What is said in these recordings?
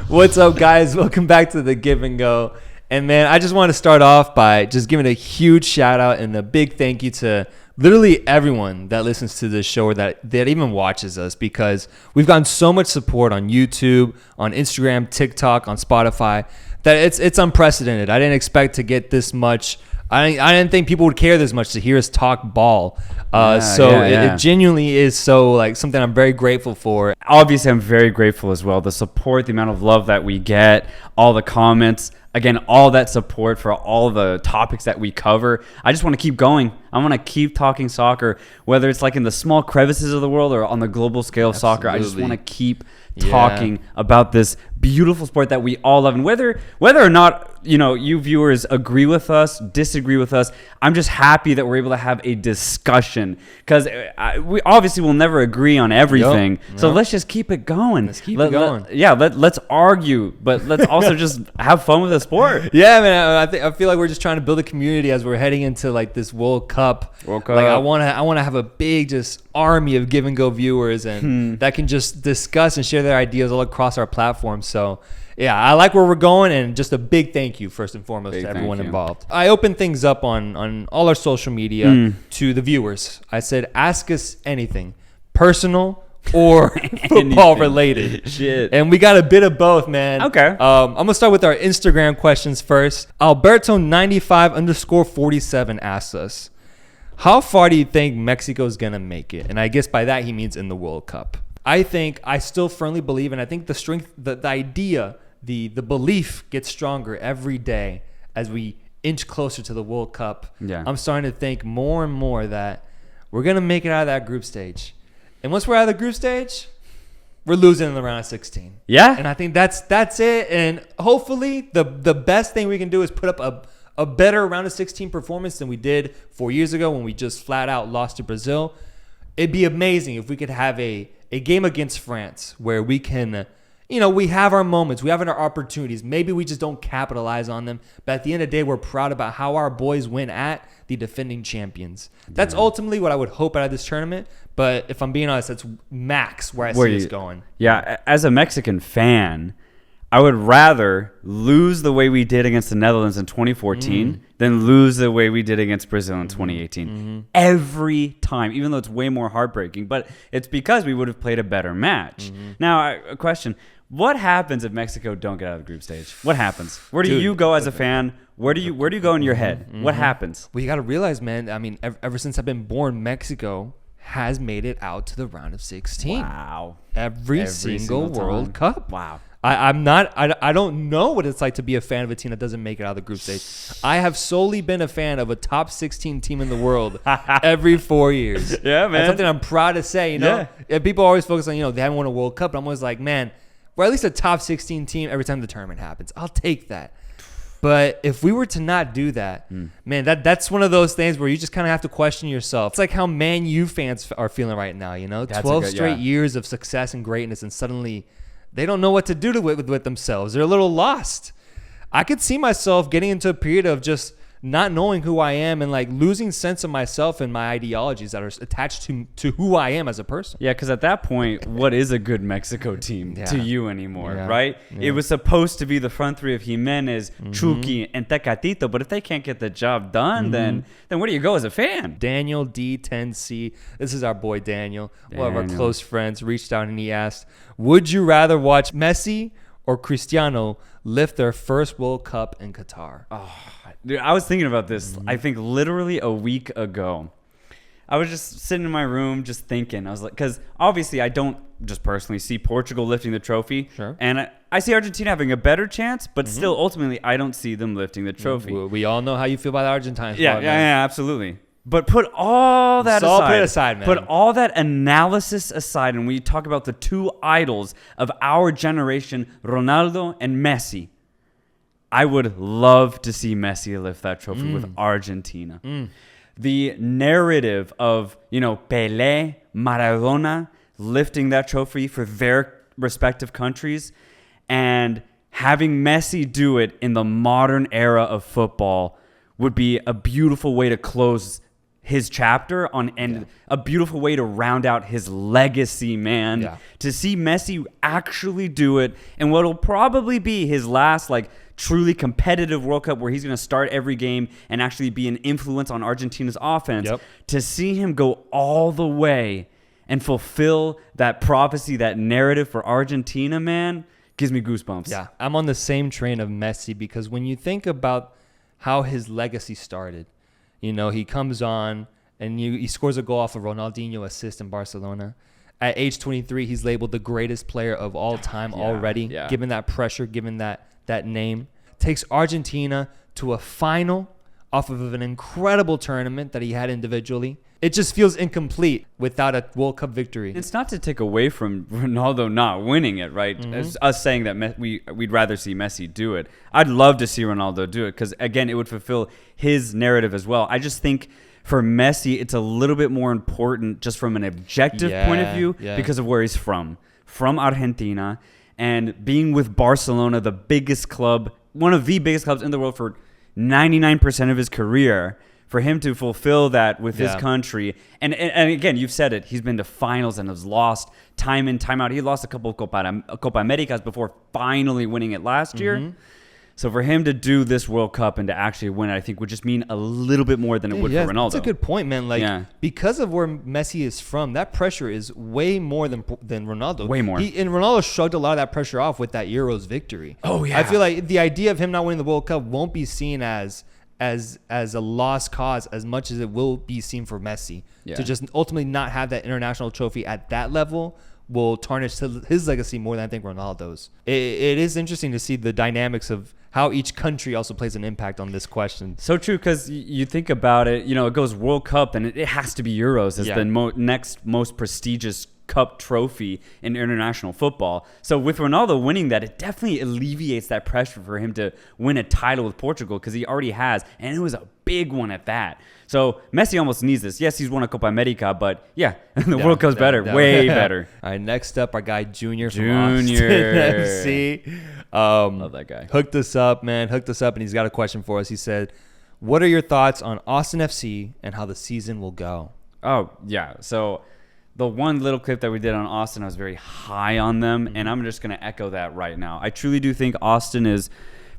What's up, guys? Welcome back to the Give and Go. And man, I just want to start off by just giving a huge shout out and a big thank you to literally everyone that listens to this show or that even watches us, because we've gotten so much support on YouTube, on Instagram, TikTok, on Spotify, that it's unprecedented. I didn't expect to get this much. I didn't think people would care this much to hear us talk ball. It genuinely is so like something I'm very grateful for. Obviously, I'm very grateful as well. The support, the amount of love that we get, all the comments, again, all that support for all the topics that we cover. I just want to keep going. I want to keep talking soccer, whether it's like in the small crevices of the world or on the global scale of soccer. I just want to keep talking about this beautiful sport that we all love. And whether or not, you viewers agree with us, disagree with us, I'm just happy that we're able to have a discussion, because we obviously will never agree on everything. Yep. So let's just keep it going. Let's keep it going. Let's argue, but let's also just have fun with the sport. Yeah, man. I feel like we're just trying to build a community as we're heading into like this World Cup. Like I want to have a big just army of Give and Go viewers and that can just discuss and share their ideas all across our platform. So yeah, I like where we're going, and just a big thank you first and foremost to everyone involved. I opened things up on all our social media to the viewers. I said, ask us anything, personal or football related. Shit. And we got a bit of both, man. Okay. I'm gonna start with our Instagram questions first. Alberto95_47 asks us, how far do you think Mexico's gonna make it? And I guess by that he means in the World Cup. I still firmly believe, and I think the strength, the idea, the belief gets stronger every day as we inch closer to the World Cup. Yeah. I'm starting to think more and more that we're going to make it out of that group stage. And once we're out of the group stage, we're losing in the round of 16. Yeah. And I think that's it. And hopefully the best thing we can do is put up a better round of 16 performance than we did 4 years ago when we just flat out lost to Brazil. It'd be amazing if we could have a game against France where we can, we have our moments, we have our opportunities. Maybe we just don't capitalize on them. But at the end of the day, we're proud about how our boys win at the defending champions. That's ultimately what I would hope out of this tournament. But if I'm being honest, that's max where I see us going. Yeah, as a Mexican fan, I would rather lose the way we did against the Netherlands in 2014 than lose the way we did against Brazil in 2018. Every time, even though it's way more heartbreaking. But it's because we would have played a better match. Now, a question. What happens if Mexico don't get out of the group stage? What happens? Where do you go as a fan? Where do you go in your head? What happens? Well, you got to realize, man, I mean, ever since I've been born, Mexico has made it out to the round of 16. Wow. Every single World Cup. Wow. I don't know what it's like to be a fan of a team that doesn't make it out of the group stage. I have solely been a fan of a top 16 team in the world every 4 years. Yeah, man. That's something I'm proud to say, Yeah, people always focus on, they haven't won a World Cup. But I'm always like, man, we're at least a top 16 team every time the tournament happens. I'll take that. But if we were to not do that, man, that's one of those things where you just kind of have to question yourself. It's like how Man U fans are feeling right now, 12 straight years of success and greatness, and suddenly they don't know what to do with themselves. They're a little lost. I could see myself getting into a period of just not knowing who I am and like losing sense of myself and my ideologies that are attached to who I am as a person. Yeah, because at that point, what is a good Mexico team to you anymore, right? Yeah. It was supposed to be the front three of Jimenez, Chucky, and Tecatito, but if they can't get the job done, then where do you go as a fan? Daniel D10C, this is our boy Daniel, one of our close friends, reached out and he asked, would you rather watch Messi or Cristiano lift their first World Cup in Qatar? Oh, dude, I was thinking about this, I think literally a week ago. I was just sitting in my room just thinking. I was like, because obviously I don't just personally see Portugal lifting the trophy. Sure. And I see Argentina having a better chance, but still ultimately I don't see them lifting the trophy. We all know how you feel about the Argentines. Yeah, absolutely. But put all that aside. Man. Put all that analysis aside, and we talk about the two idols of our generation, Ronaldo and Messi. I would love to see Messi lift that trophy with Argentina. The narrative of, Pelé, Maradona lifting that trophy for their respective countries and having Messi do it in the modern era of football would be a beautiful way to close his chapter and a beautiful way to round out his legacy, man. Yeah. To see Messi actually do it in what'll probably be his last like truly competitive World Cup where he's going to start every game and actually be an influence on Argentina's offense. Yep. To see him go all the way and fulfill that prophecy, that narrative for Argentina, man, gives me goosebumps. Yeah, I'm on the same train of Messi because when you think about how his legacy started, you know, he comes on and he scores a goal off of Ronaldinho assist in Barcelona. At age 23, he's labeled the greatest player of all time already, given that pressure, given that name. Takes Argentina to a final off of an incredible tournament that he had individually. It just feels incomplete without a World Cup victory. It's not to take away from Ronaldo not winning it, right? As us saying that we'd rather see Messi do it. I'd love to see Ronaldo do it because, again, it would fulfill his narrative as well. I just think for Messi, it's a little bit more important just from an objective point of view because of where he's from Argentina, and being with Barcelona, the biggest club, one of the biggest clubs in the world for 99% of his career. For him to fulfill that with his country. And again, you've said it. He's been to finals and has lost time in, time out. He lost a couple of Copa Americas before finally winning it last year. So for him to do this World Cup and to actually win it, I think would just mean a little bit more than it would for Ronaldo. That's a good point, man. Like, because of where Messi is from, that pressure is way more than Ronaldo. Way more. And Ronaldo shrugged a lot of that pressure off with that Euros victory. Oh, yeah. I feel like the idea of him not winning the World Cup won't be seen as a lost cause as much as it will be seen for Messi. To just ultimately not have that international trophy at that level will tarnish his legacy more than I think Ronaldo's. It is interesting to see the dynamics of how each country also plays an impact on this question. So true, because you think about it, you know, it goes World Cup, and it has to be Euros as the next most prestigious cup trophy in international football. So with Ronaldo winning that, it definitely alleviates that pressure for him to win a title with Portugal, because he already has, and it was a big one at that. So Messi almost needs this. Yes, he's won a Copa America, but the World Cup's better, way better. All right, next up, our guy Junior from Austin FC. Love that guy. Hooked us up, and he's got a question for us. He said, what are your thoughts on Austin FC and how the season will go? Oh, yeah. So the one little clip that we did on Austin, I was very high on them, and I'm just going to echo that right now. I truly do think Austin is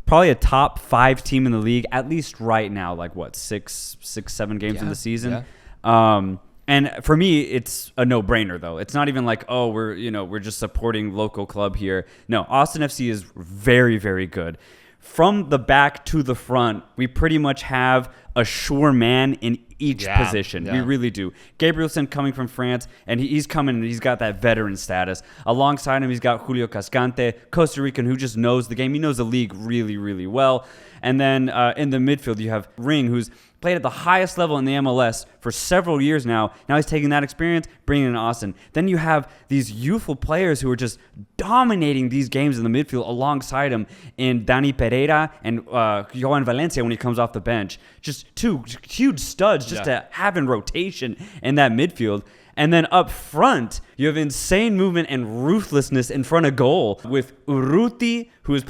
probably a top 5 team in the league, at least right now, like what, 7 games in the season. And for me, it's a no-brainer, though. It's not even like, oh, we're just supporting local club here. No, Austin FC is very, very good. From the back to the front, we pretty much have a sure man in each position. We really do. Gabrielson coming from France, and he's coming and he's got that veteran status. Alongside him, he's got Julio Cascante, Costa Rican, who just knows the game. He knows the league really, really well. And then in the midfield, you have Ring, who's played at the highest level in the MLS for several years now. Now he's taking that experience, bringing it in Austin. Then you have these youthful players who are just dominating these games in the midfield alongside him in Dani Pereira and Johan Valencia when he comes off the bench. Just 2 huge studs just to have in rotation in that midfield. And then up front, you have insane movement and ruthlessness in front of goal with Urruti, who's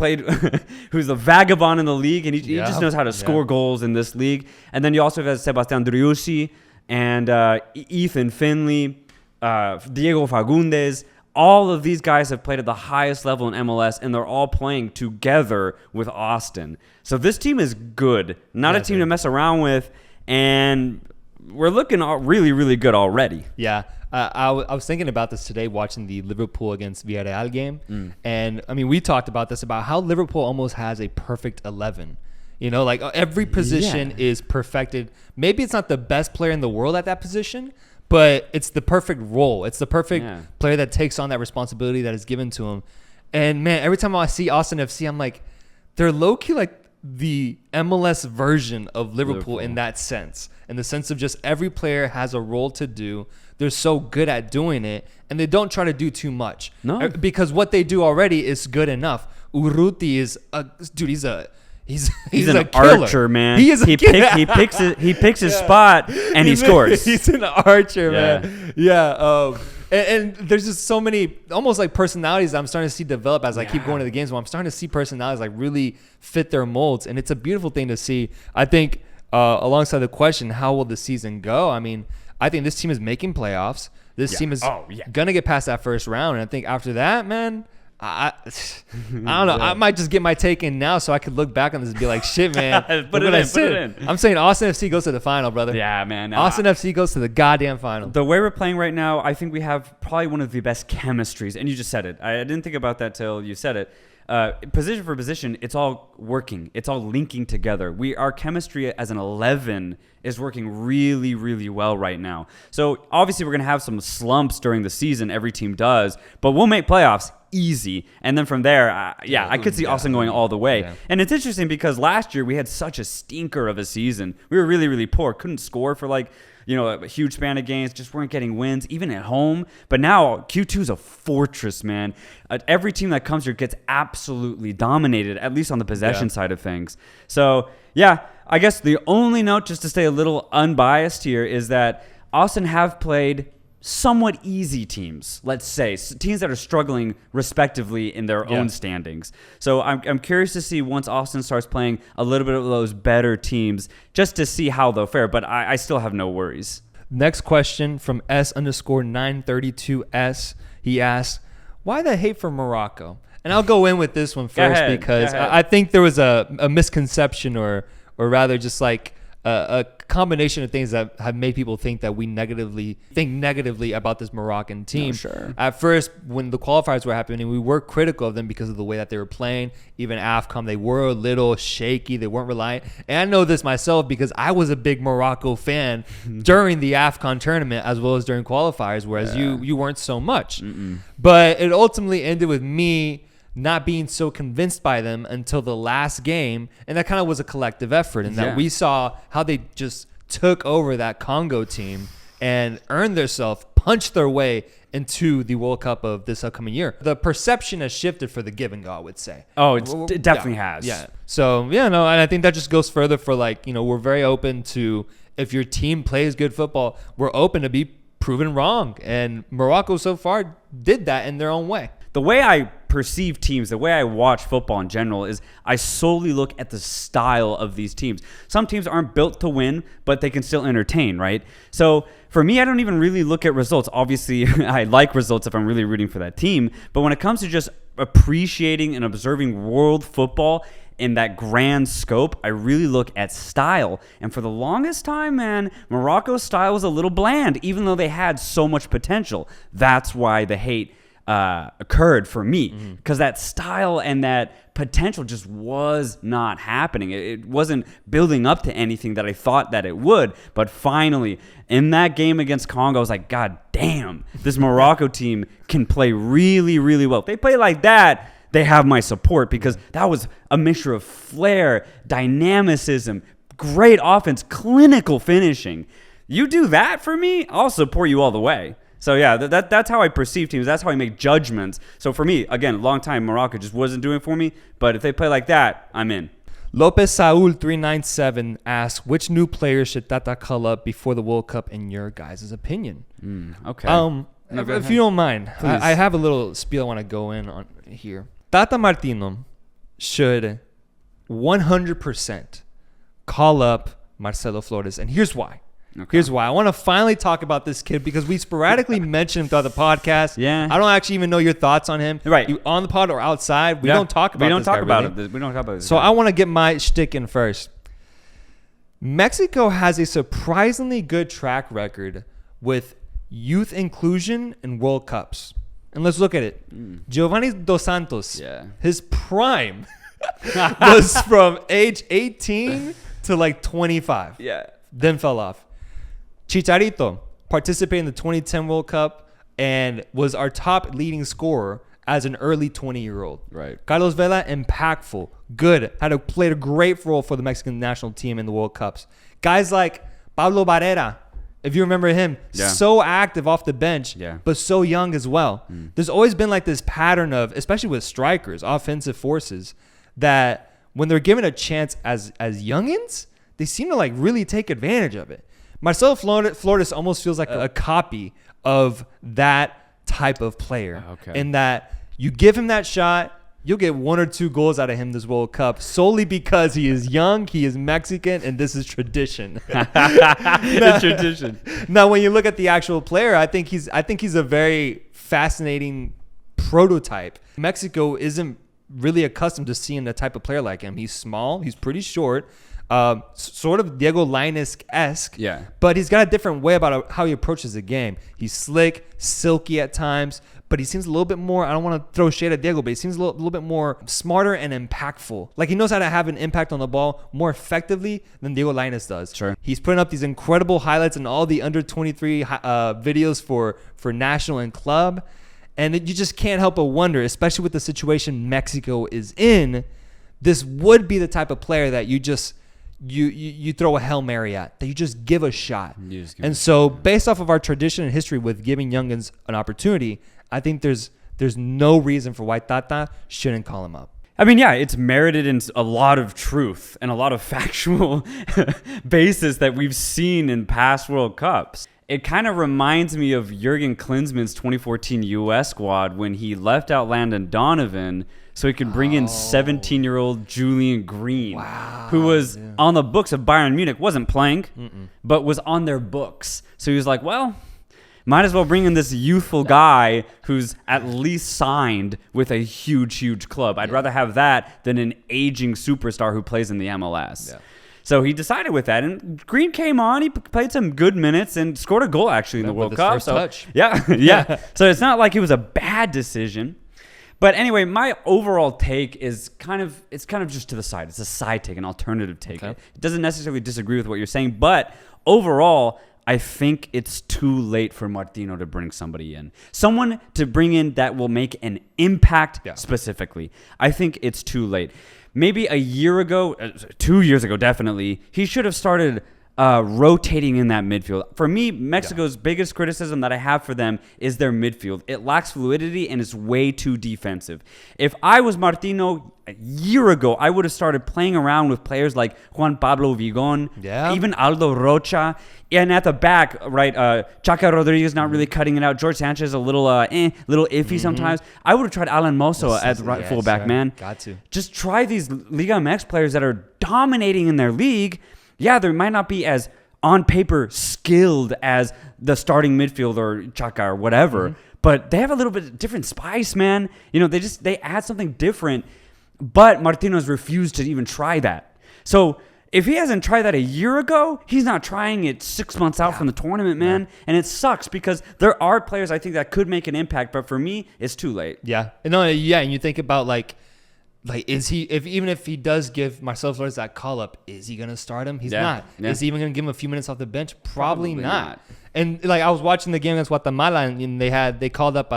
a vagabond in the league, and he just knows how to score goals in this league. And then you also have Sebastian Driussi and Ethan Finley, Diego Fagundes. All of these guys have played at the highest level in MLS, and they're all playing together with Austin. So this team is good, not a team to mess around with, and we're looking really, really good already. Yeah. I was thinking about this today watching the Liverpool against Villarreal game. And, I mean, we talked about this, about how Liverpool almost has a perfect 11. You know, like every position is perfected. Maybe it's not the best player in the world at that position, but it's the perfect role. It's the perfect player that takes on that responsibility that is given to him. And, man, every time I see Austin FC, I'm like, they're low-key like the MLS version of Liverpool in that sense. In the sense of just every player has a role to do. They're so good at doing it, and they don't try to do too much. No. Because what they do already is good enough. Urruti is he's an killer. Archer, man. He is. He picks his spot and he scores. He's an archer, man. Yeah. And there's just so many almost like personalities that I'm starting to see develop as I keep going to the games. Where I'm starting to see personalities like really fit their molds, and it's a beautiful thing to see. I think alongside the question, how will the season go? I mean, I think this team is making playoffs. This team is gonna get past that first round, and I think after that, man, I don't know. I might just get my take in now, so I could look back on this and be like, "Shit, man." Put it in. I'm saying Austin FC goes to the final, brother. Yeah, man. Austin FC goes to the goddamn final. The way we're playing right now, I think we have probably one of the best chemistries, and you just said it. I didn't think about that till you said it. Position for position, it's all working. It's all linking together. Our chemistry as an 11 is working really, really well right now. So obviously we're going to have some slumps during the season. Every team does. But we'll make playoffs easy. And then from there, I could see Austin going all the way. Yeah. And it's interesting because last year we had such a stinker of a season. We were really, really poor. Couldn't score for a huge span of games, just weren't getting wins, even at home. But now Q2 is a fortress, man. Every team that comes here gets absolutely dominated, at least on the possession side of things. So, I guess the only note, just to stay a little unbiased here, is that Austin have played somewhat easy teams, let's say, teams that are struggling respectively in their own standings. So I'm curious to see once Austin starts playing a little bit of those better teams, just to see how they'll fare. But I still have no worries. Next question from S_932S. He asks, why the hate for Morocco? And I'll go in with this one first because I think there was a misconception or rather just like a combination of things that have made people think that we think negatively about this Moroccan team. No, sure. At first, when the qualifiers were happening, we were critical of them because of the way that they were playing. Even AFCON, they were a little shaky. They weren't reliant. And I know this myself because I was a big Morocco fan during the AFCON tournament as well as during qualifiers, whereas you weren't so much. But it ultimately ended with me not being so convinced by them until the last game, and that kind of was a collective effort, and that we saw how they just took over that Congo team and earned themselves, punched their way into the World Cup of this upcoming year. The perception has shifted for the give and go, I would say. Oh, it definitely has. Yeah. So, and I think that just goes further for we're very open to, if your team plays good football, we're open to be proven wrong. And Morocco so far did that in their own way. The way I perceive teams, the way I watch football in general, is I solely look at the style of these teams. Some teams aren't built to win, but they can still entertain, right? So for me, I don't even really look at results. Obviously, I like results if I'm really rooting for that team. But when it comes to just appreciating and observing world football in that grand scope, I really look at style. And for the longest time, man, Morocco's style was a little bland, even though they had so much potential. That's why the hate occurred for me, because that style and that potential just was not happening. It wasn't building up to anything that I thought that it would. But finally, in that game against Congo, I was like, God damn, this Morocco team can play really, really well. If they play like that, they have my support, because that was a mixture of flair, dynamicism, great offense, clinical finishing. You do that for me, I'll support you all the way. So, that's how I perceive teams. That's how I make judgments. So, for me, again, long time Morocco just wasn't doing it for me. But if they play like that, I'm in. Lopez Saul 397 asks, which new players should Tata call up before the World Cup in your guys' opinion? Okay. If you don't mind, I have a little spiel I want to go in on here. Tata Martino should 100% call up Marcelo Flores. And here's why. Okay. Here's why. I want to finally talk about this kid because we sporadically mention him throughout the podcast. Yeah. I don't actually even know your thoughts on him. Right. On the pod or outside, we don't talk about this guy. We don't talk about it. So I want to get my shtick in first. Mexico has a surprisingly good track record with youth inclusion in World Cups. And let's look at it. Giovanni Dos Santos, his prime was from age 18 to 25. Yeah. Then fell off. Chicharito participated in the 2010 World Cup and was our top leading scorer as an early 20-year-old. Right. Carlos Vela, impactful, good, played a great role for the Mexican national team in the World Cups. Guys like Pablo Barrera, if you remember him, so active off the bench, but so young as well. There's always been this pattern of, especially with strikers, offensive forces, that when they're given a chance as youngins, they seem to really take advantage of it. Marcelo Flores almost feels like a copy of that type of player. In that you give him that shot, you'll get 1 or 2 goals out of him this World Cup solely because he is young, he is Mexican, and this is tradition. It's tradition. Now, when you look at the actual player, I think he's a very fascinating prototype. Mexico isn't really accustomed to seeing a type of player like him. He's small, he's pretty short, sort of Diego Lainez-esque. Yeah. But he's got a different way about how he approaches the game. He's slick, silky at times, but he seems a little bit more, I don't want to throw shade at Diego, but he seems a little bit more smarter and impactful. Like, he knows how to have an impact on the ball more effectively than Diego Lainez does. Sure. He's putting up these incredible highlights in all the under 23 videos for national and club. And you just can't help but wonder, especially with the situation Mexico is in, this would be the type of player that you just you throw a Hail Mary at, that you just give a shot. And so based off of our tradition and history with giving youngins an opportunity, I think there's no reason for why Tata shouldn't call him up. I mean, yeah, it's merited in a lot of truth and a lot of factual basis that we've seen in past World Cups. It kind of reminds me of Jurgen Klinsmann's 2014 U.S. squad when he left out Landon Donovan so he could bring in 17-year-old Julian Green, who was on the books of Bayern Munich, wasn't playing, but was on their books. So he was like, well, might as well bring in this youthful guy who's at least signed with a huge club. I'd rather have that than an aging superstar who plays in the MLS. Yeah. So he decided with that, and Green came on. He played some good minutes and scored a goal actually in the World Cup. First touch. Yeah. So it's not like it was a bad decision. But anyway, my overall take is kind of just to the side. It's a side take, an alternative take. Okay. It doesn't necessarily disagree with what you're saying, but overall, I think it's too late for Martino to bring somebody in. Someone to bring in that will make an impact specifically. I think it's too late. Maybe a year ago, 2 years ago, definitely, he should have started rotating in that midfield. For me, Mexico's biggest criticism that I have for them is their midfield. It lacks fluidity and is way too defensive. If I was Martino a year ago, I would have started playing around with players like Juan Pablo Vigón, even Aldo Rocha, and at the back, right, Chaka Rodriguez not really cutting it out. George Sanchez a little iffy sometimes. I would have tried Alan Mosso at right fullback, man. Got to. Just try these Liga MX players that are dominating in their league. Yeah, they might not be as on paper skilled as the starting midfield or Chaka or whatever, but they have a little bit different spice, man. You know, they add something different, but Martino's refused to even try that. So if he hasn't tried that a year ago, he's not trying it 6 months out from the tournament, man. And it sucks because there are players I think that could make an impact, but for me, it's too late. Yeah. No, yeah, and you think about like is he, even if he does give Marcelo Flores that call up, is he gonna start him? He's not. Is he even gonna give him a few minutes off the bench? Probably not. And like, I was watching the game against Guatemala, and they called up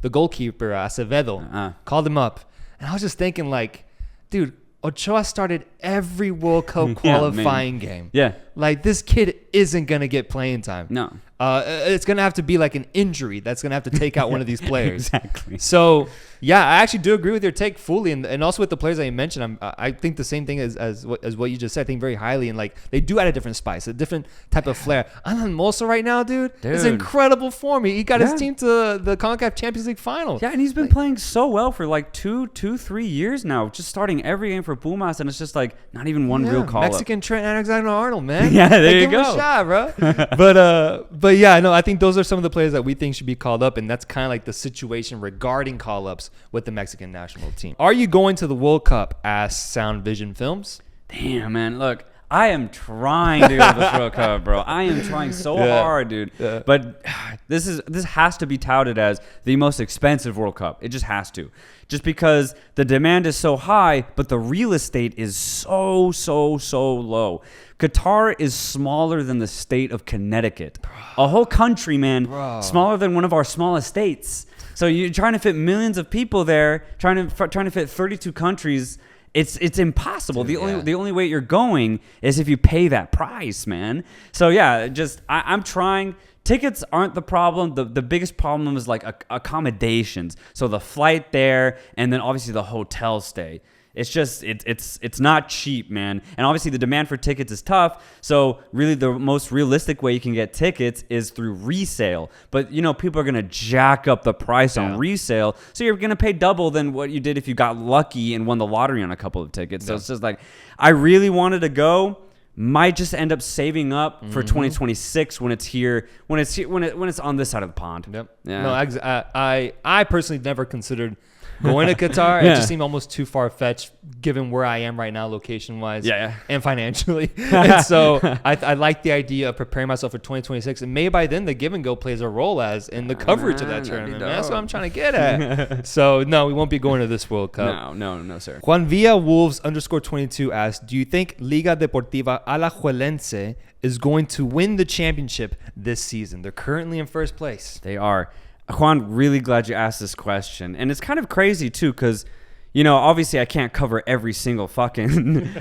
the goalkeeper Acevedo, called him up, and I was just thinking, like, dude, Ochoa started every World Cup qualifying game. Yeah, like, this kid isn't gonna get playing time. No. It's going to have to be like an injury that's going to have to take out one of these players. Exactly. So, yeah, I actually do agree with your take fully. And also with the players that you mentioned, I think the same thing as what you just said. I think very highly. And, like, they do add a different spice, a different type of flair. Alan Mosso right now, dude, is incredible form. He got his team to the CONCACAF Champions League final. Yeah, and he's been playing so well for like 3 years now, just starting every game for Pumas. And it's just like not even one real call Mexican Trent Alexander-Arnold, man. Yeah, there you go. Give him a shot, bro. But yeah, no, I think those are some of the players that we think should be called up, and that's kind of like the situation regarding call-ups with the Mexican national team. Are you going to the World Cup? Asked Sound Vision Films. Damn, man, look, I am trying to go to this World Cup, bro. I am trying so hard, dude. Yeah. But this has to be touted as the most expensive World Cup. It just has to. Just because the demand is so high, but the real estate is so low. Qatar is smaller than the state of Connecticut. A whole country, man. Smaller than one of our smallest states. So you're trying to fit millions of people there, trying to fit 32 countries. It's impossible. Dude, the only way you're going is if you pay that price, man. So yeah, I'm trying. Tickets aren't the problem. The biggest problem is like accommodations. So the flight there, and then obviously the hotel stay. it's not cheap, man. And obviously the demand for tickets is tough. So really the most realistic way you can get tickets is through resale. But people are gonna jack up the price on resale, so you're gonna pay double than what you did if you got lucky and won the lottery on a couple of tickets. So it's just like, I really wanted to go. Might just end up saving up for 2026 when it's here, when it's on this side of the pond. Yep. Yeah. No, I personally never considered going to Qatar. It just seemed almost too far-fetched given where I am right now, location-wise and financially. And so I like the idea of preparing myself for 2026. And maybe by then the Give and Go plays a role as in the coverage of that tournament. Man. That's what I'm trying to get at. So, no, we won't be going to this World Cup. No, sir. Juan Villa Wolves _22 asks, do you think Liga Deportiva Alajuelense is going to win the championship this season? They're currently in first place. They are. Juan, really glad you asked this question. And it's kind of crazy, too, because, obviously I can't cover every single fucking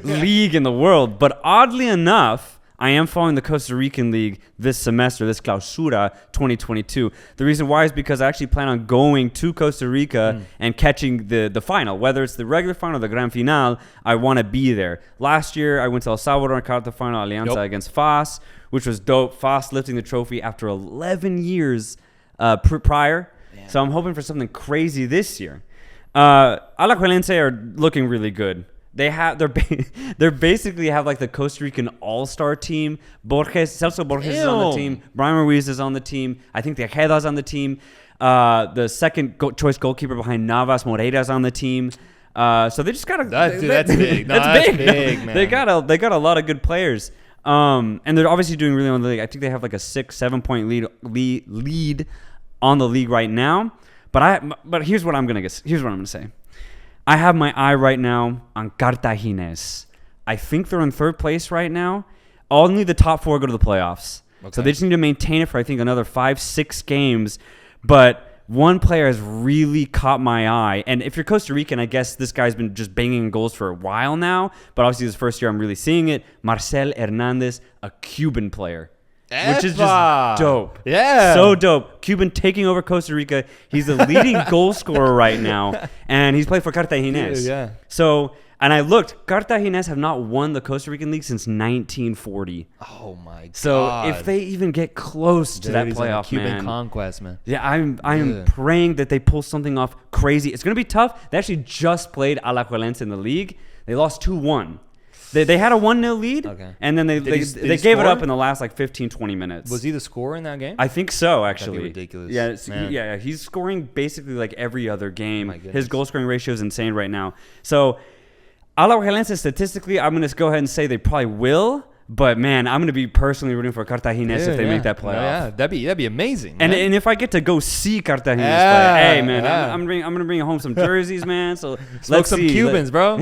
league in the world. But oddly enough, I am following the Costa Rican League this semester, this Clausura 2022. The reason why is because I actually plan on going to Costa Rica and catching the final. Whether it's the regular final or the Gran Final, I want to be there. Last year, I went to El Salvador and caught the final Alianza against FAS, which was dope. FAS lifting the trophy after 11 years prior. Damn. So I'm hoping for something crazy this year. Alajuelense are looking really good. They're basically have like the Costa Rican all-star team. Celso Borges is on the team. Brian Ruiz is on the team. I think Tejeda's on the team. The second choice goalkeeper behind Navas, Moreira, is on the team. So they just got that's big. No, that's big, man. They got a lot of good players. And they're obviously doing really well in the league. I think they have like a 6-7 point lead on the league right now. But here's what I'm gonna say. I have my eye right now on Cartagines. I think they're in third place right now. Only the top 4 go to the playoffs. Okay. So they just need to maintain it for, I think, another 5-6 games. But one player has really caught my eye. And if you're Costa Rican, I guess this guy's been just banging goals for a while now. But obviously this first year I'm really seeing it. Marcel Hernandez, a Cuban player. Which is just dope. Yeah. So dope. Cuban taking over Costa Rica. He's the leading goal scorer right now. And he's played for Cartagines. Yeah. So, and I looked, Cartagines have not won the Costa Rican League since 1940. Oh, my God. So, if they even get close to that playoff, Cuban conquest, man. Yeah, I'm praying that they pull something off crazy. It's going to be tough. They actually just played Alajuelense in the league. They lost 2-1. They had a 1-0 lead, and then they gave it up in the last like 15-20 minutes. Was he the scorer in that game? I think so, actually. That'd be ridiculous. Yeah, he's scoring basically like every other game. His goal scoring ratio is insane right now. So, Alajuelense statistically, I'm going to go ahead and say they probably will. But man, I'm gonna be personally rooting for Cartagines if they make that playoff. Yeah, that'd be amazing. And if I get to go see Cartagines play, hey man, I'm gonna bring home some jerseys, man. So let's some Cubans, bro.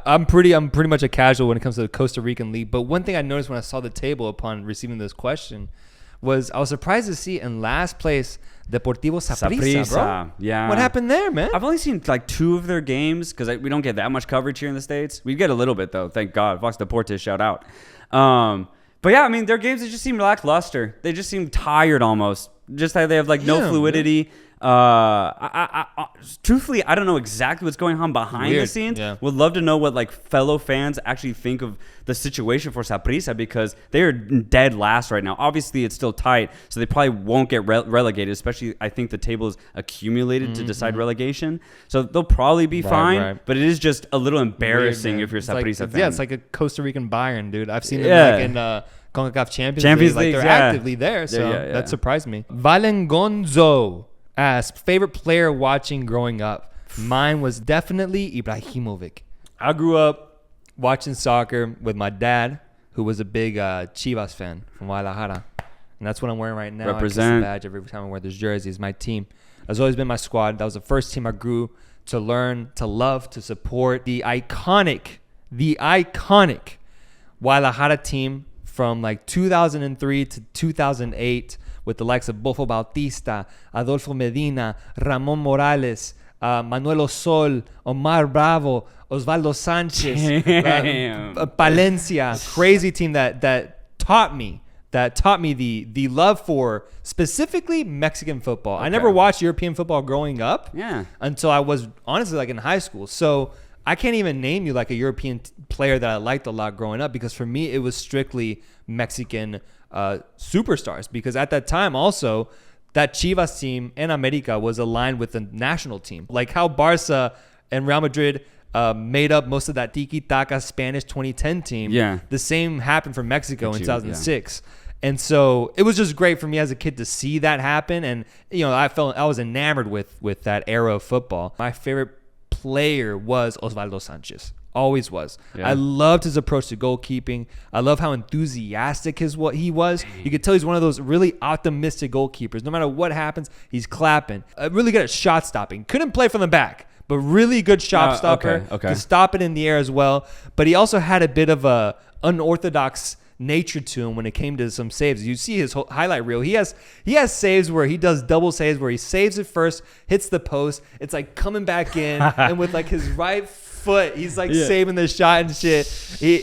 I'm pretty much a casual when it comes to the Costa Rican League. But one thing I noticed when I saw the table upon receiving this question was I was surprised to see in last place Deportivo Saprissa, bro. Yeah. What happened there, man? I've only seen like 2 of their games because we don't get that much coverage here in the States. We get a little bit, though. Thank God. Fox Deportes, shout out. But yeah, I mean, their games, they just seem lackluster. They just seem tired almost. Just like they have like no fluidity. Truthfully, I don't know exactly what's going on behind the scenes. Yeah. Would love to know what like fellow fans actually think of the situation for Saprissa because they are dead last right now. Obviously, it's still tight, so they probably won't get relegated. Especially, I think the table is accumulated to decide relegation, so they'll probably be fine. Right. But it is just a little embarrassing if you're Saprissa fan. Yeah, it's like a Costa Rican Bayern, dude. I've seen them like in CONCACAF Champions League. Like they're actively there, so that surprised me. Valengonzo asked, favorite player watching growing up? Mine was definitely Ibrahimovic. I grew up watching soccer with my dad, who was a big Chivas fan from Guadalajara. And that's what I'm wearing right now. Represent. I kiss the badge every time I wear this jersey. It's my team. Has always been my squad. That was the first team I grew to learn, to love, to support. The iconic Guadalajara team from like 2003 to 2008 with the likes of Bofo Bautista, Adolfo Medina, Ramon Morales, Manuel Osol, Omar Bravo, Osvaldo Sanchez, Palencia. Crazy team that taught me that taught me the love for specifically Mexican football. I never watched European football growing up until I was honestly like in high school. So I can't even name you like a European player that I liked a lot growing up, because for me it was strictly Mexican superstars, because at that time also that Chivas team and America was aligned with the national team. Like how Barca and Real Madrid made up most of that tiki-taka Spanish 2010 team. Yeah. The same happened for Mexico in 2006. Yeah. And so it was just great for me as a kid to see that happen. And, I was enamored with that era of football. My favorite player was Osvaldo Sanchez. Always was. Yeah. I loved his approach to goalkeeping. I love how enthusiastic he was. You could tell he's one of those really optimistic goalkeepers. No matter what happens, he's clapping. Really good at shot stopping. Couldn't play from the back, but really good shot stopper. Okay. Could stop it in the air as well. But he also had a bit of a unorthodox nature to him when it came to some saves. You see his highlight reel. He has saves where he does double saves where he saves it first, hits the post. It's like coming back in, and with like his right foot, he's like saving the shot and shit.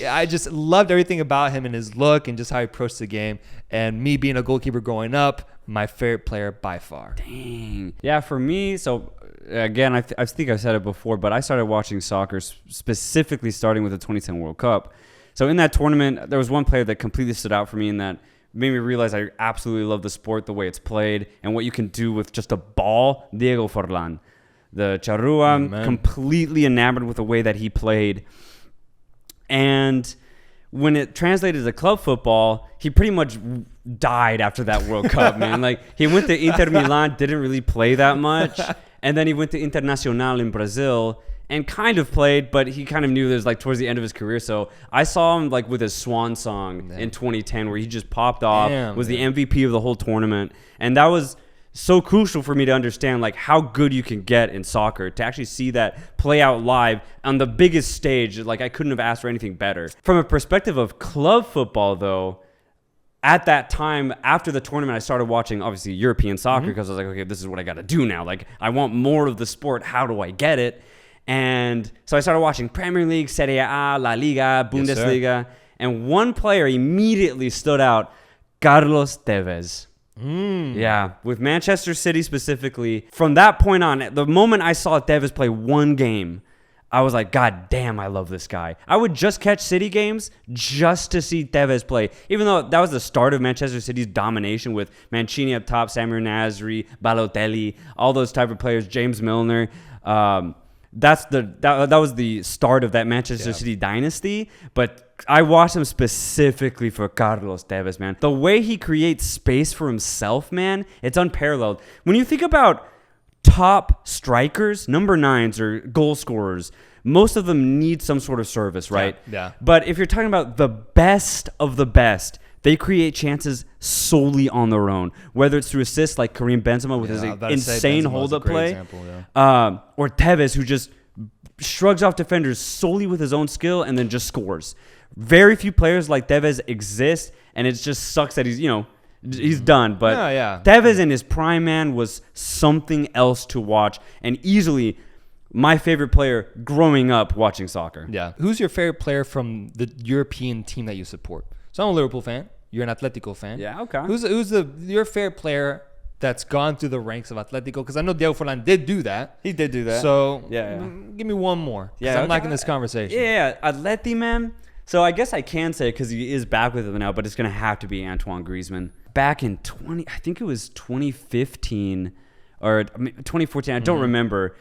I just loved everything about him and his look and just how he approached the game. And me being a goalkeeper growing up, my favorite player by far. Dang. Yeah, for me, so again, I think I said it before, but I started watching soccer specifically starting with the 2010 World Cup. So in that tournament, there was one player that completely stood out for me, and that made me realize I absolutely love the sport, the way it's played, and what you can do with just a ball. Diego Forlán, the Charrúa, completely enamored with the way that he played. And when it translated to club football, he pretty much died after that World Cup, man. Like, he went to Inter Milan, didn't really play that much, and then he went to Internacional in Brazil and kind of played, but he kind of knew there's like towards the end of his career. So I saw him like with his swan song in 2010, where he just popped off, was the MVP of the whole tournament. And that was so crucial for me to understand like how good you can get in soccer, to actually see that play out live on the biggest stage. Like, I couldn't have asked for anything better. From a perspective of club football though, at that time, after the tournament, I started watching, obviously, European soccer, because I was like, okay, this is what I got to do now. Like, I want more of the sport. How do I get it? And so I started watching Premier League, Serie A, La Liga, Bundesliga. And one player immediately stood out, Carlos Tevez. Yeah, with Manchester City specifically. From that point on, the moment I saw Tevez play one game, I was like, God damn, I love this guy. I would just catch City games just to see Tevez play, even though that was the start of Manchester City's domination with Mancini up top, Samir Nasri, Balotelli, all those type of players, James Milner. That was the start of that Manchester City dynasty. But I watched him specifically for Carlos Tevez, man. The way he creates space for himself, man, it's unparalleled. When you think about top strikers, number 9s or goal scorers, most of them need some sort of service, right? Yeah. But if you're talking about the best of the best, they create chances solely on their own, whether it's through assists like Karim Benzema with his insane hold-up play, or Tevez, who just shrugs off defenders solely with his own skill and then just scores. Very few players like Tevez exist, and it just sucks that he's done. But Tevez in his prime, man, was something else to watch, and easily my favorite player growing up watching soccer. Yeah. Who's your favorite player from the European team that you support? So I'm a Liverpool fan. You're an Atletico fan. Yeah, okay. Who's your favorite player that's gone through the ranks of Atletico? Because I know Diego Forlán did do that. He did do that. So give me one more. Yeah, I'm liking this conversation. Yeah, Atleti, man. So I guess I can say it because he is back with them now, but it's going to have to be Antoine Griezmann. Back in 2015 or 2014, I don't remember.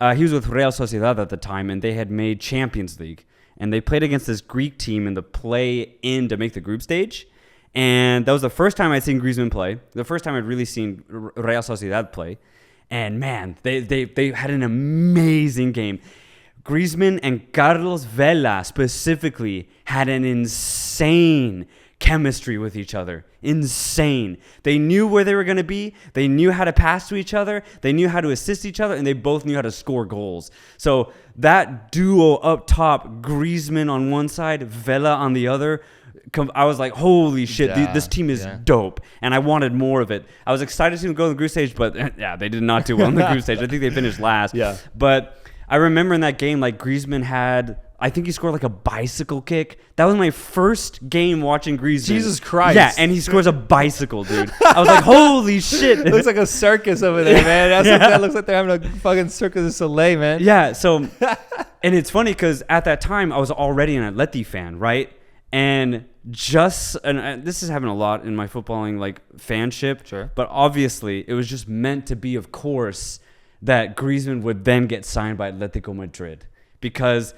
He was with Real Sociedad at the time, and they had made Champions League. And they played against this Greek team in the play-in to make the group stage. And that was the first time I'd seen Griezmann play. The first time I'd really seen Real Sociedad play. And, man, they had an amazing game. Griezmann and Carlos Vela specifically had an insane chemistry with each other. Insane. They knew where they were going to be. They knew how to pass to each other. They knew how to assist each other. And they both knew how to score goals. So that duo up top, Griezmann on one side, Vela on the other, I was like, holy shit, this team is dope. And I wanted more of it. I was excited to see them go to the group stage, but they did not do well in the group stage. I think they finished last. Yeah. But I remember in that game, like, Griezmann had I think he scored like a bicycle kick. That was my first game watching Griezmann. Jesus Christ. Yeah, and he scores a bicycle, dude. I was like, holy shit. It looks like a circus over there, man. That looks like they're having a fucking Cirque du Soleil, man. Yeah, so, and it's funny because at that time, I was already an Atleti fan, right? And this is happening a lot in my footballing, like, fanship. Sure. But obviously, it was just meant to be, of course, that Griezmann would then get signed by Atletico Madrid. Because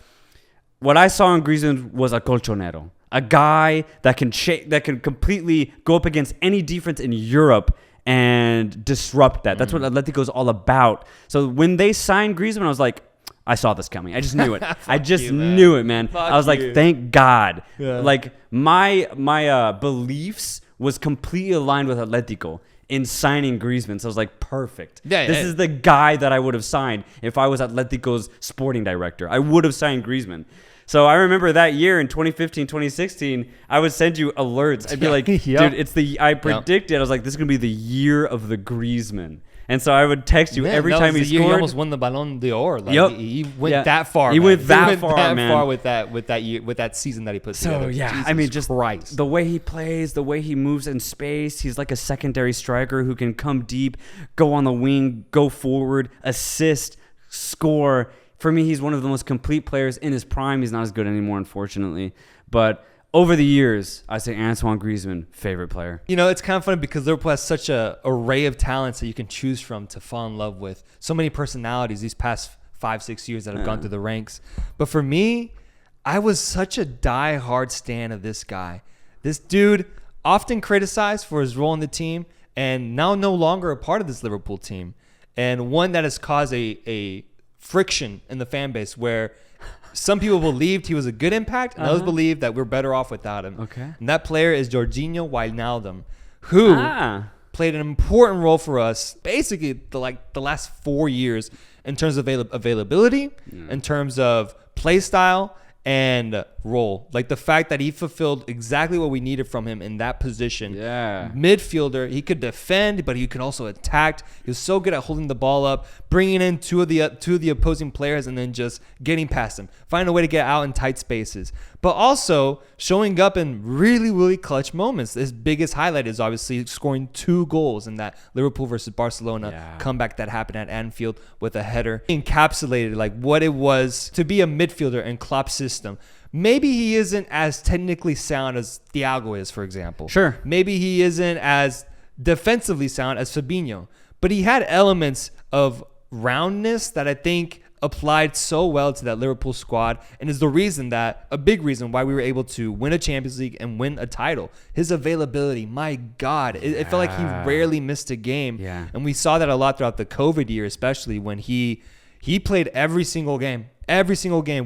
what I saw in Griezmann was a colchonero, a guy that can completely go up against any defense in Europe and disrupt that. That's what Atletico is all about. So when they signed Griezmann, I was like, I saw this coming. I just knew it. I just knew it, man. I was like, thank God. Yeah. Like my beliefs was completely aligned with Atletico in signing Griezmann. So I was like, perfect. This is the guy that I would have signed if I was Atletico's sporting director. I would have signed Griezmann. So I remember that year in 2015, 2016, I would send you alerts. I'd be like, dude, I predicted. I was like, this is going to be the year of the Griezmann. And so I would text you every time he scored. He almost won the Ballon d'Or. Like, he went that far. He went that far, man. With that season that he put together. So yeah, Jesus I mean, just Christ. The way he plays, the way he moves in space. He's like a secondary striker who can come deep, go on the wing, go forward, assist, score. For me, he's one of the most complete players in his prime. He's not as good anymore, unfortunately. But over the years, I say Antoine Griezmann, favorite player. You know, it's kind of funny because Liverpool has such an array of talents that you can choose from to fall in love with. So many personalities these past 5-6 years that have gone through the ranks. But for me, I was such a die-hard stan of this guy. This dude, often criticized for his role in the team, and now no longer a part of this Liverpool team. And one that has caused a friction in the fan base where some people believed he was a good impact, and others believed that we're better off without him. Okay. And that player is Jorginho Wijnaldum, who played an important role for us basically the last 4 years in terms of availability, in terms of play style, and role. Like the fact that he fulfilled exactly what we needed from him in that position. Yeah. Midfielder, he could defend, but he could also attack. He was so good at holding the ball up, bringing in two of the opposing players, and then just getting past them, finding a way to get out in tight spaces. But also showing up in really, really clutch moments. His biggest highlight is obviously scoring 2 goals in that Liverpool versus Barcelona comeback that happened at Anfield with a header. He encapsulated like what it was to be a midfielder in Klopp's system. Maybe he isn't as technically sound as Thiago is, for example. Sure. Maybe he isn't as defensively sound as Fabinho. But he had elements of roundness that I think applied so well to that Liverpool squad, and is a big reason why we were able to win a Champions League and win a title. His availability, my God, it felt like he rarely missed a game. Yeah. And we saw that a lot throughout the COVID year, especially when he played every single game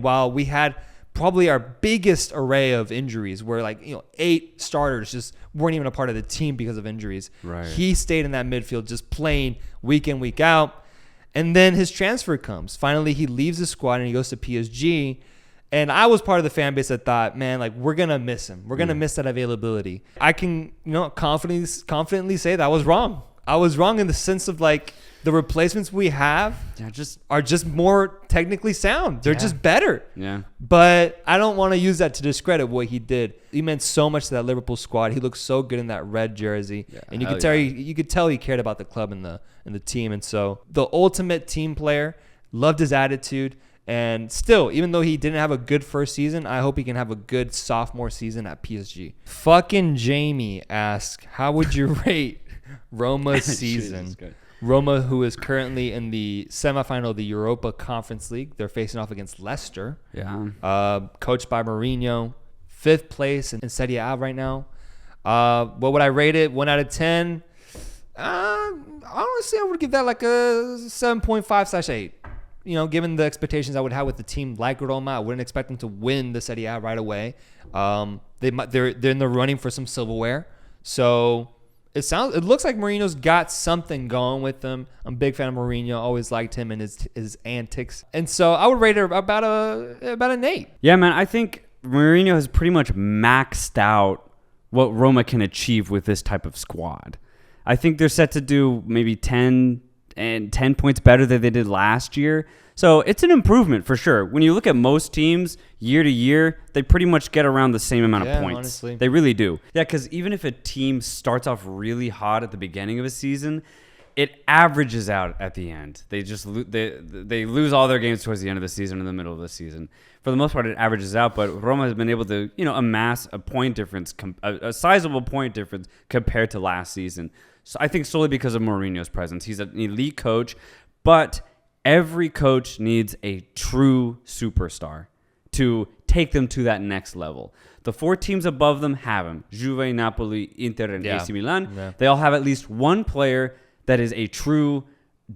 while we had probably our biggest array of injuries where 8 starters just weren't even a part of the team because of injuries. Right. He stayed in that midfield just playing week in, week out. And then his transfer comes. Finally, he leaves the squad and he goes to PSG. And I was part of the fan base that thought, man, we're going to miss him. We're going to miss that availability. I can, confidently say that I was wrong. I was wrong in the sense of the replacements we have are just more technically sound. They're just better. Yeah. But I don't want to use that to discredit what he did. He meant so much to that Liverpool squad. He looked so good in that red jersey. Yeah, and you could tell he cared about the club and the team. And so the ultimate team player, loved his attitude. And still, even though he didn't have a good first season, I hope he can have a good sophomore season at PSG. Fucking Jamie asks, how would you rate Roma's season? Roma, who is currently in the semifinal of the Europa Conference League. They're facing off against Leicester. Yeah. Coached by Mourinho. 5th place in Serie A right now. What would I rate it? 1 out of 10? Honestly, I would give that a 7.5/8. Given the expectations I would have with the team like Roma, I wouldn't expect them to win the Serie A right away. They're in the running for some silverware. So it looks like Mourinho's got something going with him. I'm a big fan of Mourinho. Always liked him and his antics. And so I would rate it about an 8. Yeah, man. I think Mourinho has pretty much maxed out what Roma can achieve with this type of squad. I think they're set to do maybe 10 and 10 points better than they did last year. So it's an improvement for sure. When you look at most teams year to year, they pretty much get around the same amount of points. Honestly. They really do. Yeah, because even if a team starts off really hot at the beginning of a season, it averages out at the end. They just they lose all their games towards the end of the season, in the middle of the season. For the most part, it averages out. But Roma has been able to, amass a point difference, a sizable point difference compared to last season. So I think solely because of Mourinho's presence. He's an elite coach, but every coach needs a true superstar to take them to that next level. The 4 teams above them have him: Juve, Napoli, Inter, and AC Milan. Yeah. They all have at least one player that is a true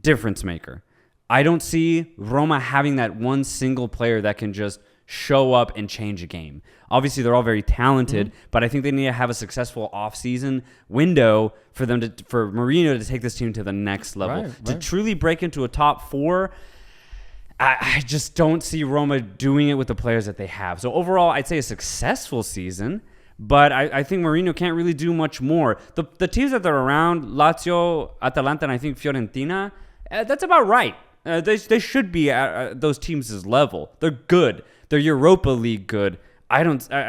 difference maker. I don't see Roma having that one single player that can just show up and change a game. Obviously, they're all very talented, but I think they need to have a successful off-season window for Mourinho to take this team to the next level. To truly break into a top 4, I just don't see Roma doing it with the players that they have. So overall, I'd say a successful season, but I think Mourinho can't really do much more. The teams that they're around, Lazio, Atalanta, and I think Fiorentina, that's about right. They should be at those teams' level. They're good. They're Europa League good. I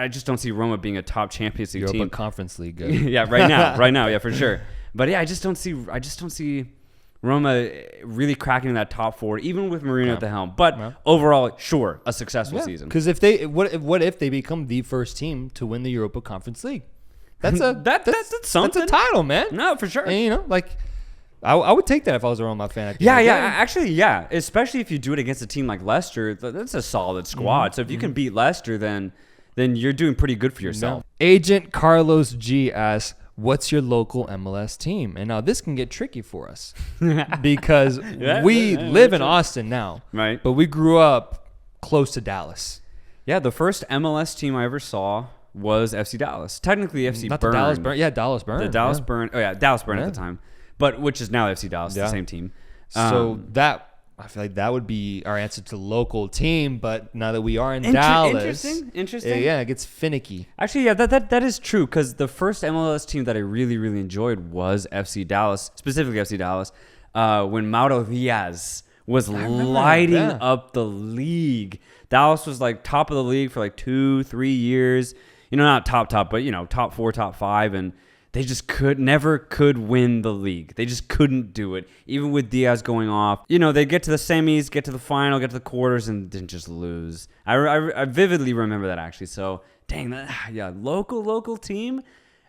just don't see Roma being a top Champions League team. Europa Conference League good. Yeah, right now, yeah, for sure. But yeah, I just don't see Roma really cracking that top 4, even with Mourinho at the helm. But overall, sure, a successful season. Because what if they become the first team to win the Europa Conference League? That's something. That's a title, man. No, for sure. And I would take that if I was a Roma fan. Actually, especially if you do it against a team like Leicester. That's a solid squad. So if you can beat Leicester, then you're doing pretty good for yourself. Agent Carlos G asks, what's your local MLS team? And now this can get tricky for us because we live in Austin now, right? But we grew up close to Dallas. Yeah, the first MLS team I ever saw was FC Dallas. Technically, FC Bern. Dallas Burn. Yeah, Dallas Burn. The Dallas Burn. Oh yeah, Dallas Burn at the time, but which is now FC Dallas, the same team. So I feel like that would be our answer to local team, but now that we are in Dallas, interesting. Yeah, it gets finicky. Actually, yeah, that is true because the first MLS team that I really, really enjoyed was FC Dallas, specifically FC Dallas, when Mauro Diaz was lighting up the league. Dallas was like top of the league for like 2-3 years. Not top, but top 4, top 5, and they just never could win the league. They just couldn't do it. Even with Diaz going off, they get to the semis, get to the final, get to the quarters, and then just lose. I vividly remember that actually. So dang that, local team.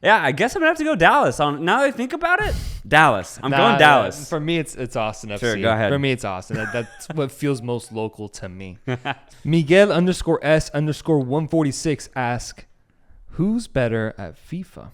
Yeah, I guess I'm gonna have to go Dallas. Now that I think about it, Dallas. I'm going Dallas. For me, it's Austin FC. Sure, go ahead. For me, it's Austin. That's what feels most local to me. Miguel _S_146 asks, who's better at FIFA?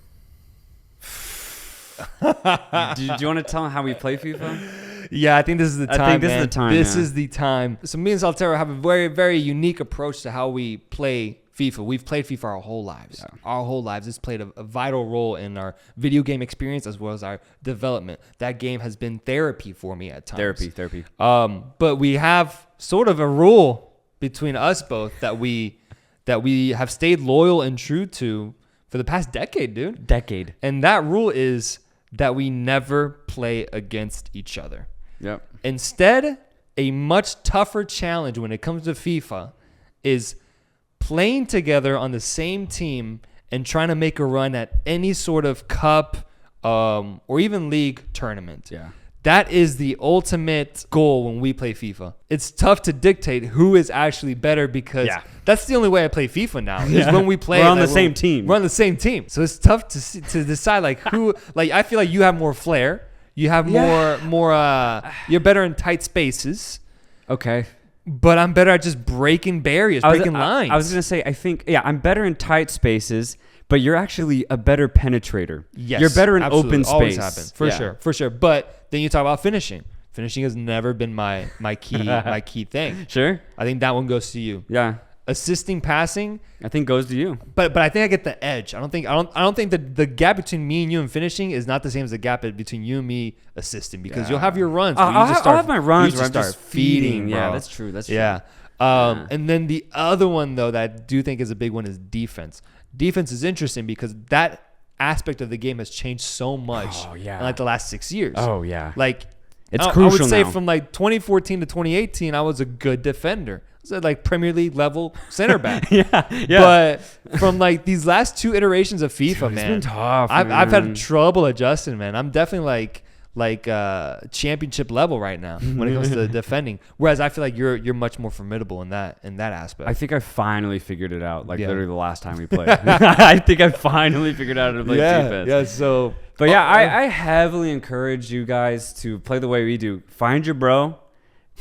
Do you want to tell them how we play FIFA? Yeah, I think this is the time. I think this is the time. This is the time. So me and Saltero have a very, very unique approach to how we play FIFA. We've played FIFA our whole lives. Yeah. Our whole lives. It's played a vital role in our video game experience as well as our development. That game has been therapy for me at times. Therapy. But we have sort of a rule between us both that we have stayed loyal and true to for the past decade, dude. And that rule is that we never play against each other. Yep. Instead, a much tougher challenge when it comes to FIFA is playing together on the same team and trying to make a run at any sort of cup or even league tournament. Yeah. That is the ultimate goal when we play FIFA. It's tough to dictate who is actually better because that's the only way I play FIFA now. Is when we play. We're on the same team. We're on the same team. So it's tough to decide like who. Like I feel like you have more flair. You have more. You're better in tight spaces. Okay. But I'm better at just breaking barriers, breaking lines. I was gonna say I think I'm better in tight spaces. But you're actually a better penetrator. Yes, you're better in absolutely. open space. Always happen. For sure. But then you talk about finishing. Finishing has never been my key thing. Sure. I think that one goes to you. Yeah. Assisting passing, I think goes to you. But I think I get the edge. I don't think that the gap between me and you and finishing is not the same as the gap between you and me assisting because you'll have your runs. I'll have my runs where I'm start just feeding. Bro. Yeah, that's true. Yeah. And then the other one though that I do think is a big one is defense. Defense is interesting because that aspect of the game has changed so much in like the last 6 years. Oh yeah. Like It's crucial. I would say now. from like 2014 to 2018, I was a good defender. I was like Premier League level center back. yeah. But from like these last 2 iterations of FIFA, Dude, man, it's been tough. I've had trouble adjusting, man. I'm definitely like championship level right now when it comes to defending. Whereas I feel like you're much more formidable in that aspect. I think I finally figured it out. Like literally the last time we played. I think I finally figured out how to play defense. Yeah. So, but yeah, I heavily encourage you guys to play the way we do. Find your bro,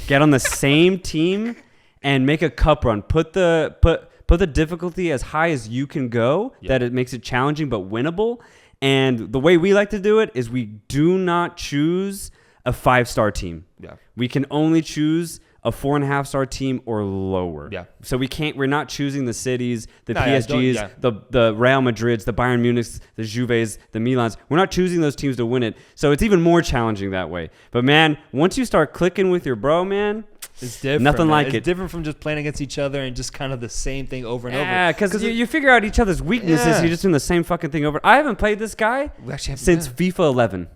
get on the same team, and make a cup run. Put the difficulty as high as you can go. That it makes it challenging but winnable. And the way we like to do it is we do not choose a 5-star team. Yeah. We can only choose a 4.5-star team or lower. Yeah. So we're not choosing the cities, the PSGs, the Real Madrids, the Bayern Munichs, the Juves, the Milans. We're not choosing those teams to win it. So it's even more challenging that way. But man, once you start clicking with your bro, man, it's different. Nothing like it. It's different from just playing against each other and just kind of the same thing over and over. Yeah, because you figure out each other's weaknesses. Yeah. You're just doing the same fucking thing over. I haven't played this guy since FIFA 11.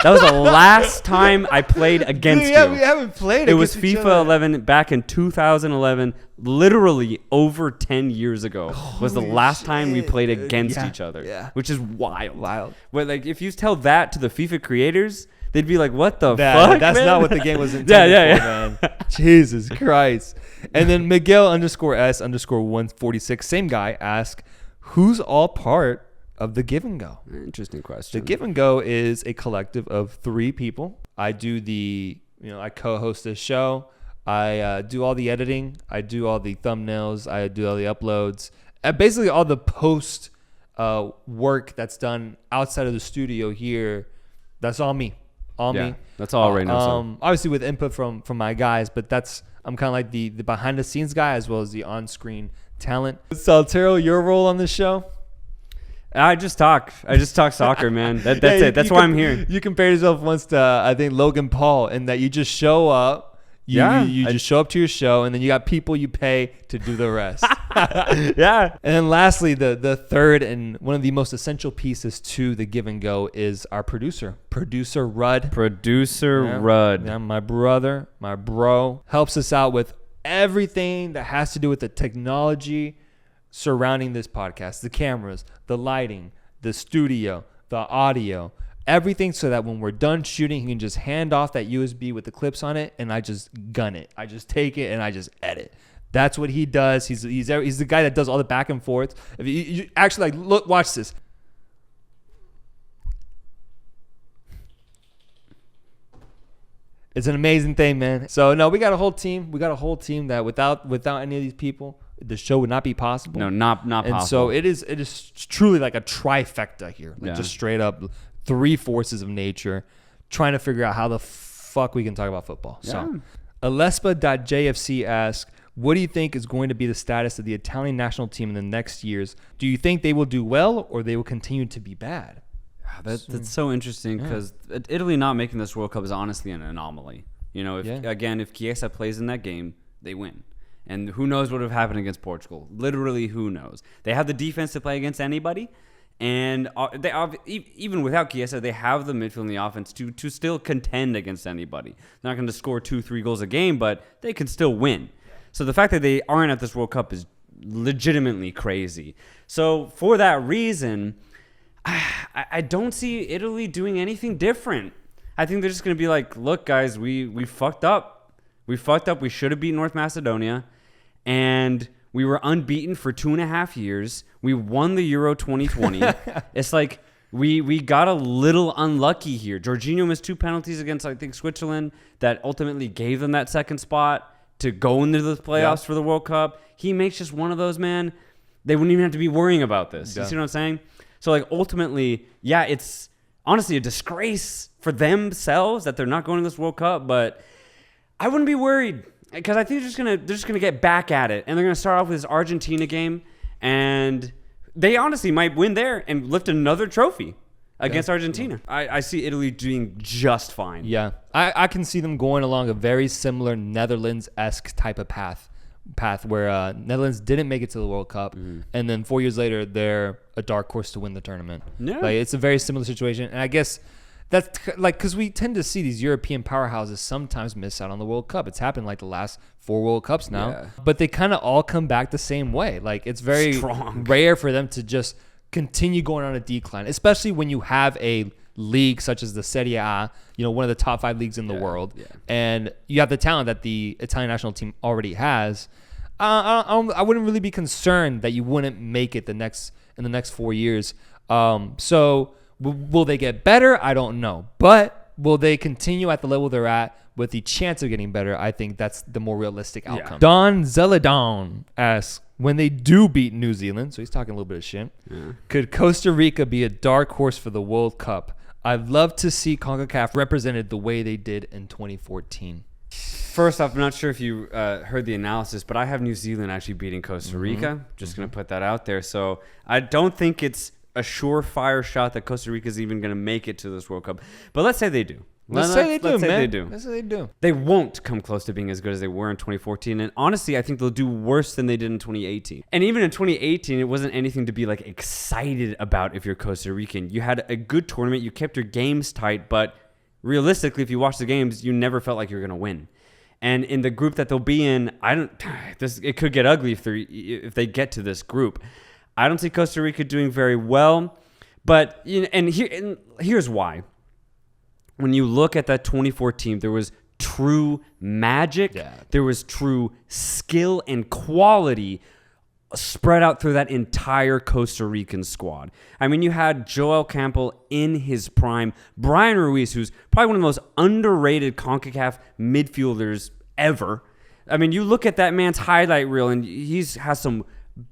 That was the last time I played against you. We haven't played. It was FIFA 11 back in 2011. Literally over 10 years ago was the last time we played against each other. Yeah. Which is wild. But like, if you tell that to the FIFA creators, they'd be like, "What the fuck?" That's man? not what the game was intended for, man. Jesus Christ. And then Miguel_S_146, same guy, asked, "Who's all part of the Give and Go?" Interesting question. The Give and Go is a collective of 3 people. I do I co-host this show. I do all the editing. I do all the thumbnails. I do all the uploads. Basically, all the post work that's done outside of the studio here. That's all me. Me. That's all right now. Obviously with input from my guys, but I'm kind of like the behind the scenes guy as well as the on screen talent. Saltero, your role on this show? I just talk soccer, man. That's it. That's why I'm here. You compared yourself once to I think Logan Paul, in that you just show up. You just show up to your show, and then you got people you pay to do the rest. Yeah. And then lastly, the third and one of the most essential pieces to the Give and Go is our producer Rudd. Rudd. Yeah, my brother, my bro, helps us out with everything that has to do with the technology surrounding this podcast, the cameras, the lighting, the studio, the audio, everything, so that when we're done shooting, he can just hand off that USB with the clips on it, and I just gun it. I just take it and I just edit. That's what he does. He's the guy that does all the back and forth. If you actually watch this. It's an amazing thing, man. So no, we got a whole team. We got a whole team that without any of these people, the show would not be possible. No, not possible. And so it is truly like a trifecta here. Just straight up 3 forces of nature trying to figure out how the fuck we can talk about football. Yeah. So Alespa.jfc asks, what do you think is going to be the status of the Italian national team in the next years? Do you think they will do well or they will continue to be bad? That's so interesting, because Italy not making this World Cup is honestly an anomaly. If Chiesa plays in that game, they win. And who knows what would have happened against Portugal? Literally, who knows? They have the defense to play against anybody. And they even without Chiesa, they have the midfield and the offense to still contend against anybody. They're not going to score 2-3 goals a game, but they can still win. So the fact that they aren't at this World Cup is legitimately crazy. So for that reason, I don't see Italy doing anything different. I think they're just going to be like, look, guys, we fucked up. We fucked up. We should have beat North Macedonia. And we were unbeaten for 2.5 years. We won the Euro 2020. It's like we got a little unlucky here. Jorginho missed 2 penalties against, I think, Switzerland that ultimately gave them that second spot to go into the playoffs for the World Cup. He makes just one of those, man. They wouldn't even have to be worrying about this. You see what I'm saying? So, ultimately, it's honestly a disgrace for themselves that they're not going to this World Cup, but I wouldn't be worried, because I think they're just gonna get back at it, and they're gonna start off with this Argentina game, and they honestly might win there and lift another trophy against Argentina. I see Italy doing just fine. Yeah, I can see them going along a very similar Netherlands-esque type of path where Netherlands didn't make it to the World Cup, and then 4 years later they're a dark horse to win the tournament. Yeah, it's a very similar situation, and I guess That's like, because we tend to see these European powerhouses sometimes miss out on the World Cup. It's happened like the last 4 World Cups now, but they kind of all come back the same way. Like, it's very rare for them to just continue going on a decline, especially when you have a league such as the Serie A, one of the top 5 leagues in the world, and you have the talent that the Italian national team already has. I wouldn't really be concerned that you wouldn't make it in the next 4 years. So will they get better? I don't know. But will they continue at the level they're at with the chance of getting better? I think that's the more realistic outcome. Don Zeladon asks, when they do beat New Zealand, so he's talking a little bit of shit, could Costa Rica be a dark horse for the World Cup? I'd love to see CONCACAF represented the way they did in 2014. First off, I'm not sure if you heard the analysis, but I have New Zealand actually beating Costa Rica. Just going to put that out there. So I don't think it's a surefire shot that Costa Rica is even going to make it to this World Cup. But let's say they do. Let's say they do. They won't come close to being as good as they were in 2014. And honestly, I think they'll do worse than they did in 2018. And even in 2018, it wasn't anything to be like excited about if you're Costa Rican. You had a good tournament. You kept your games tight. But realistically, if you watch the games, you never felt like you were going to win. And in the group that they'll be in, it could get ugly if they get to this group. I don't see Costa Rica doing very well. But here's why. When you look at that 2014, there was true magic. Yeah. There was true skill and quality spread out through that entire Costa Rican squad. I mean, you had Joel Campbell in his prime, Brian Ruiz, who's probably one of the most underrated CONCACAF midfielders ever. I mean, you look at that man's highlight reel, and he has some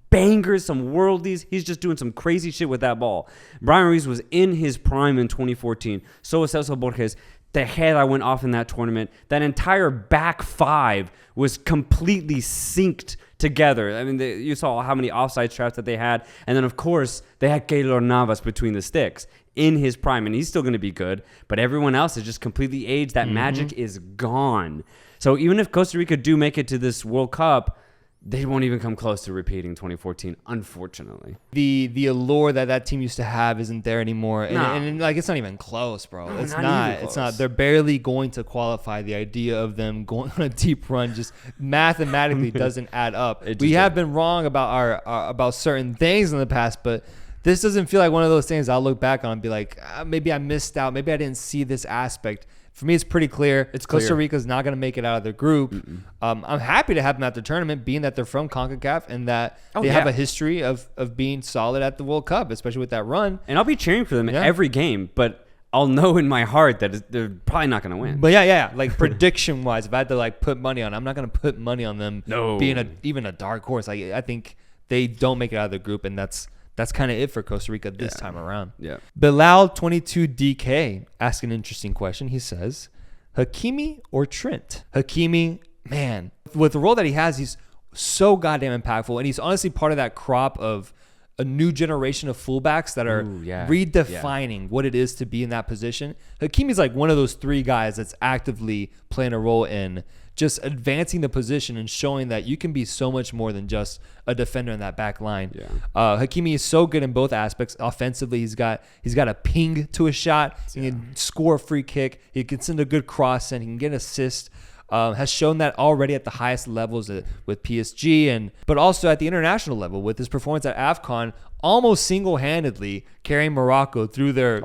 bangers, some worldies. He's just doing some crazy shit with that ball. Brian Ruiz was in his prime in 2014. So was Celso Borges. Tejeda went off in that tournament. That entire back 5 was completely synced together. I mean, you saw how many offside traps that they had. And then, of course, they had Keylor Navas between the sticks in his prime. And he's still going to be good. But everyone else is just completely aged. That magic is gone. So even if Costa Rica do make it to this World Cup, they won't even come close to repeating 2014, unfortunately. The allure that team used to have isn't there anymore. And like, it's not even close, bro. No, it's not. They're barely going to qualify. The idea of them going on a deep run just mathematically doesn't add up. We have been wrong about about certain things in the past, but this doesn't feel like one of those things I'll look back on and be like, maybe I missed out. Maybe I didn't see this aspect. For me, it's pretty clear. Costa Rica's not going to make it out of their group. I'm happy to have them at the tournament, being that they're from CONCACAF and that they have a history of being solid at the World Cup, especially with that run. And I'll be cheering for them every game, but I'll know in my heart that they're probably not going to win. But yeah. Like, prediction-wise, if I had to put money on, I'm not going to put money on them being even a dark horse. Like, I think they don't make it out of the group, and that's kind of it for Costa Rica this time around. Yeah. Bilal22DK asked an interesting question. He says, Hakimi or Trent? Hakimi, man, with the role that he has, he's so goddamn impactful. And he's honestly part of that crop of a new generation of fullbacks that are redefining what it is to be in that position. Hakimi's like one of those 3 guys that's actively playing a role in just advancing the position and showing that you can be so much more than just a defender in that back line. Yeah. Hakimi is so good in both aspects. Offensively, he's got a ping to a shot. He can score a free kick. He can send a good cross and he can get an assist. Has shown that already at the highest levels with PSG, but also at the international level with his performance at AFCON, almost single-handedly carrying Morocco through their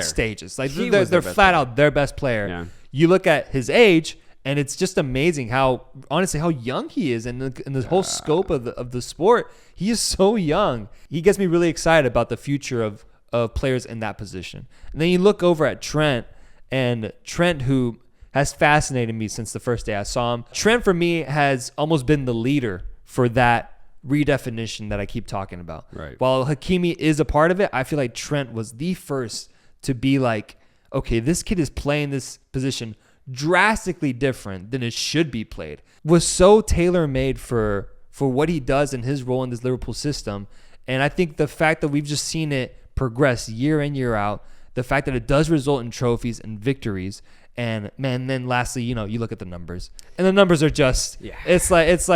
stages. Like, they're flat out their best player. Yeah. You look at his age, and it's just amazing how young he is in the whole scope of the sport. He is so young. He gets me really excited about the future of players in that position. And then you look over at Trent, who has fascinated me since the first day I saw him. Trent, for me, has almost been the leader for that redefinition that I keep talking about. Right. While Hakimi is a part of it, I feel like Trent was the first to be like, okay, this kid is playing this position drastically different than it should be played. Was so tailor-made for what he does in his role in this Liverpool system. And I think the fact that we've just seen it progress year in, year out, the fact that it does result in trophies and victories, and man, then lastly, you look at the numbers, and the numbers are just, it's just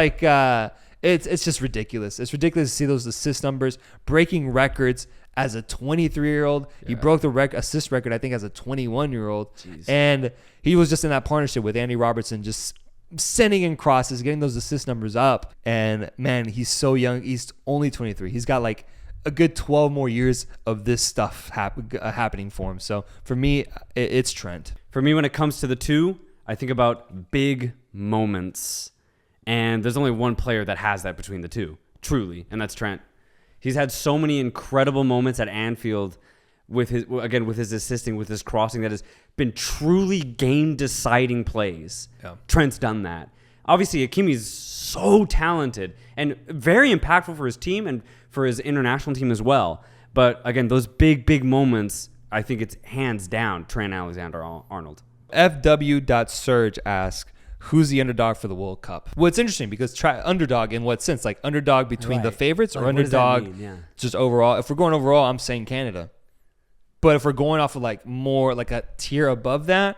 ridiculous. It's ridiculous to see those assist numbers, breaking records as a 23-year-old. Yeah. He broke the assist record, I think, as a 21-year-old. And he was just in that partnership with Andy Robertson, just sending in crosses, getting those assist numbers up. And, man, he's so young. He's only 23. He's got, like, a good 12 more years of this stuff happening for him. So, for me, it's Trent. For me, when it comes to the two, I think about big moments. And there's only one player that has that between the two, truly, and that's Trent. He's had so many incredible moments at Anfield with his assisting, with his crossing, that has been truly game-deciding plays. Yeah. Trent's done that. Obviously, Hakimi's so talented and very impactful for his team and for his international team as well. But again, those big moments, I think it's hands down Trent Alexander-Arnold. FW.Surge asks, who's the underdog for the World Cup? Well, it's interesting because underdog in what sense? Like underdog between the favorites, or underdog just overall? If we're going overall, I'm saying Canada. But if we're going off of like more like a tier above that,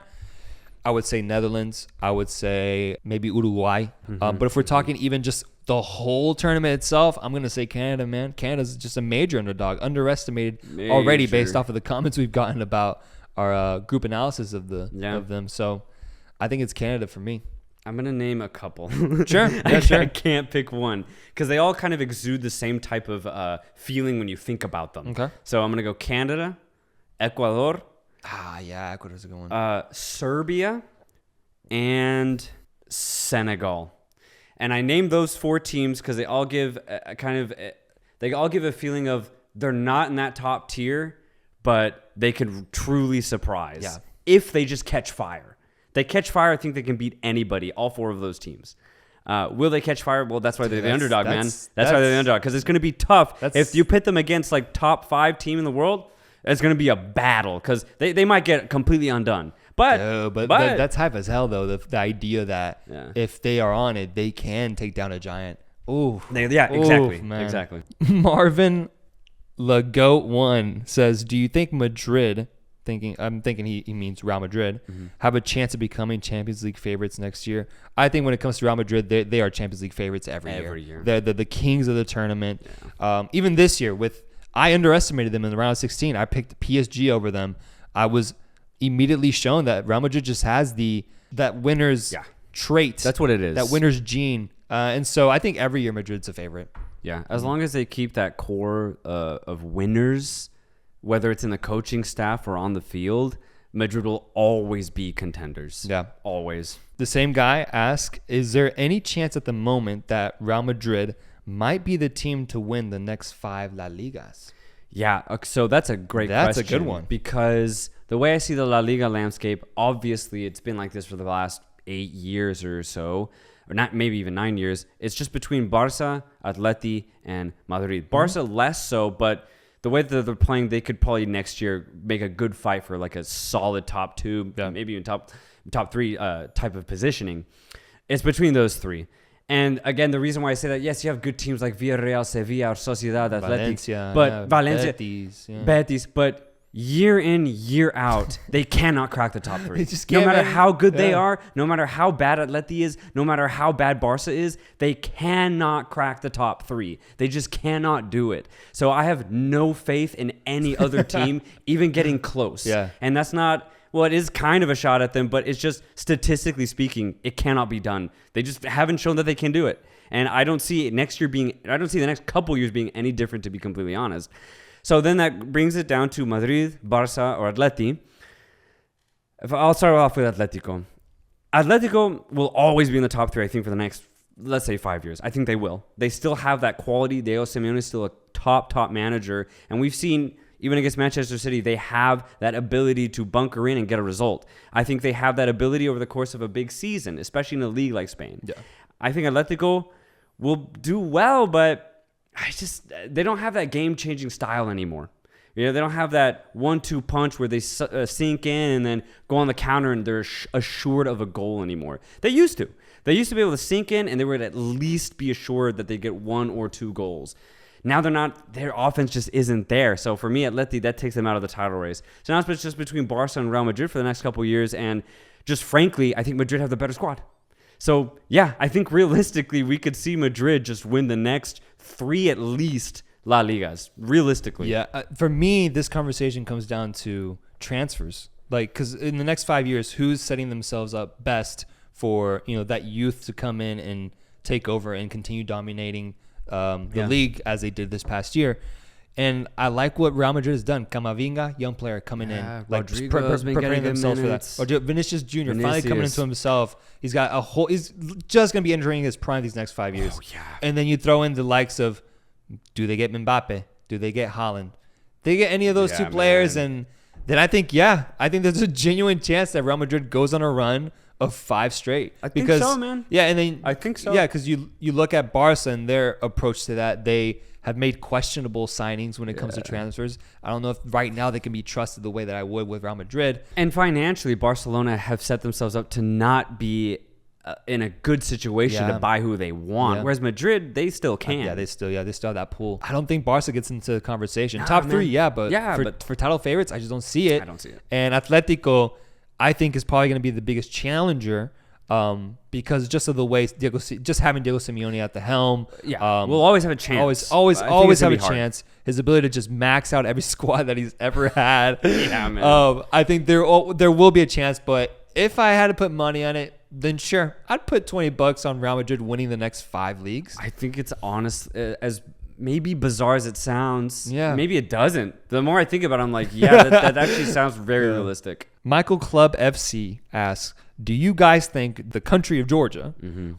I would say Netherlands. I would say maybe Uruguay. But if we're talking even just the whole tournament itself, I'm going to say Canada, man. Canada's just a major underdog, underestimated already based off of the comments we've gotten about our group analysis of them. So I think it's Canada for me. I'm going to name a couple. Sure. I can't pick one because they all kind of exude the same type of feeling when you think about them. Okay. So I'm going to go Canada, Ecuador. Ecuador's a good one. Serbia, and Senegal. And I named those four teams because they all give a feeling of they're not in that top tier, but they could truly surprise if they just catch fire. They catch fire, I think they can beat anybody, all four of those teams. Will they catch fire? Well, that's why they're the underdog, man. That's why they're the underdog, because it's going to be tough. If you pit them against like top 5 team in the world, it's going to be a battle because they might get completely undone. But that's hype as hell, though. The idea that if they are on it, they can take down a giant. Ooh. Exactly. Man. Exactly. Marvin LaGoat1 says, do you think Madrid... I'm thinking he means Real Madrid, have a chance of becoming Champions League favorites next year? I think when it comes to Real Madrid, they are Champions League favorites every year. They're the kings of the tournament. Yeah. Even this year, I underestimated them in the round of 16. I picked PSG over them. I was immediately shown that Real Madrid just has that winner's trait. That's what it is. That winner's gene. And so I think every year Madrid's a favorite. Yeah, as long as they keep that core of winners, whether it's in the coaching staff or on the field, Madrid will always be contenders. Yeah. Always. The same guy asks, is there any chance at the moment that Real Madrid might be the team to win the next 5 La Ligas? Yeah, so that's a great question. That's a good one. Because the way I see the La Liga landscape, obviously it's been like this for the last 8 years or so, or not, maybe even 9 years. It's just between Barca, Atleti, and Madrid. Barca less so, but the way that they're playing, they could probably next year make a good fight for like a solid top 2, maybe even top 3 type of positioning. It's between those 3. And again, the reason why I say that, yes, you have good teams like Villarreal, Sevilla, Sociedad, Athletic, Betis, but year in, year out, they cannot crack the top 3. No matter how good they are, no matter how bad Atleti is, no matter how bad Barca is, they cannot crack the top 3. They just cannot do it. So I have no faith in any other team even getting close. Yeah. And that's not... Well, it is kind of a shot at them, but it's just statistically speaking, it cannot be done. They just haven't shown that they can do it. And I don't see the next couple years being any different, to be completely honest. So then that brings it down to Madrid, Barca, or Atleti. I'll start off with Atletico. Atletico will always be in the top 3, I think, for the next, let's say, 5 years. I think they will. They still have that quality. Diego Simeone is still a top manager. And we've seen... Even against Manchester City, they have that ability to bunker in and get a result. I think they have that ability over the course of a big season, especially in a league like Spain. Yeah. I think Atletico will do well, but they don't have that game-changing style anymore. You know, they don't have that 1-2 punch where they sink in and then go on the counter and they're assured of a goal anymore. They used to. They used to be able to sink in and they would at least be assured that they get 1 or 2 goals. Now they're not, their offense just isn't there. So for me, Atleti, that takes them out of the title race. So now it's just between Barca and Real Madrid for the next couple of years. And just frankly, I think Madrid have the better squad. So yeah, I think realistically, we could see Madrid just win the next 3 at least La Ligas, realistically. Yeah. For me, this conversation comes down to transfers. Like, because in the next 5 years, who's setting themselves up best for, that youth to come in and take over and continue dominating the league as they did this past year. And I like what Real Madrid has done. Camavinga, young player coming in, like preparing themselves for that. Or Vinicius Jr. finally coming into himself. He's got he's just going to be entering his prime these next 5 years. Oh, yeah. And then you throw in the likes of, do they get Mbappe? Do they get Haaland? They get any of those two players, and then I think there's a genuine chance that Real Madrid goes on a run of 5 straight. I think so, man. Yeah, and then I think so. Yeah, because you look at Barca and their approach to that, they have made questionable signings when it comes to transfers. I don't know if right now they can be trusted the way that I would with Real Madrid. And financially, Barcelona have set themselves up to not be in a good situation to buy who they want. Whereas Madrid, they still can. They still have that pool. I don't think Barca gets into the conversation. Top 3, but for title favorites, I just don't see it. I don't see it. And Atletico, I think, is probably going to be the biggest challenger. Because just of the way just having Diego Simeone at the helm, we'll always have a chance. Always have a chance. His ability to just max out every squad that he's ever had. Man. I think there will be a chance, but if I had to put money on it, then sure, I'd put $20 on Real Madrid winning the next 5 leagues. I think it's honest as maybe bizarre as it sounds. Yeah, maybe it doesn't. The more I think about it, I'm like, that actually sounds very realistic. Michael Club FC asks, do you guys think the country of Georgia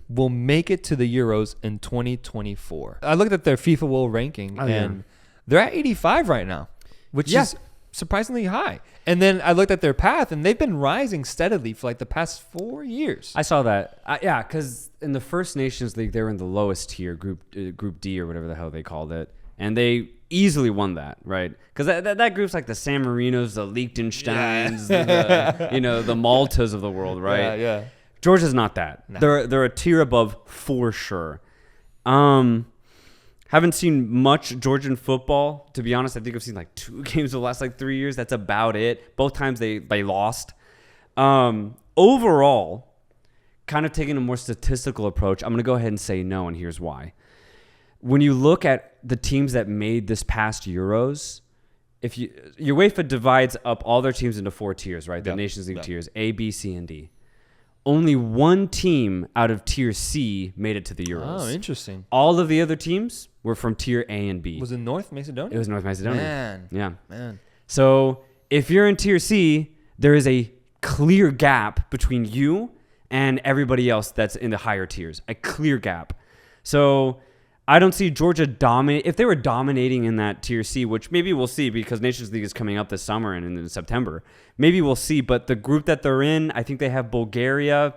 will make it to the Euros in 2024? I looked at their FIFA World ranking, and they're at 85 right now, which is surprisingly high. And then I looked at their path, and they've been rising steadily for like the past 4 years. I saw that. Because in the First Nations League, they were in the lowest tier, Group D or whatever the hell they called it. And they easily won that, right? Because that group's like the San Marinos, the Liechtensteins, the Maltas of the world, right? Yeah. Georgia's not that. No. They're a tier above for sure. Haven't seen much Georgian football, to be honest. I think I've seen like 2 games the last like 3 years. That's about it. Both times they lost. Overall, kind of taking a more statistical approach, I'm going to go ahead and say no, and here's why. When you look at the teams that made this past Euros, UEFA divides up all their teams into 4 tiers, right? The Nations League tiers, A, B, C, and D. Only 1 team out of tier C made it to the Euros. Oh, interesting. All of the other teams were from tier A and B. Was it North Macedonia? It was North Macedonia. Man. So if you're in tier C, there is a clear gap between you and everybody else that's in the higher tiers. A clear gap. So I don't see Georgia dominate. If they were dominating in that tier C, which maybe we'll see because Nations League is coming up this summer and in September, maybe we'll see. But the group that they're in, I think they have Bulgaria,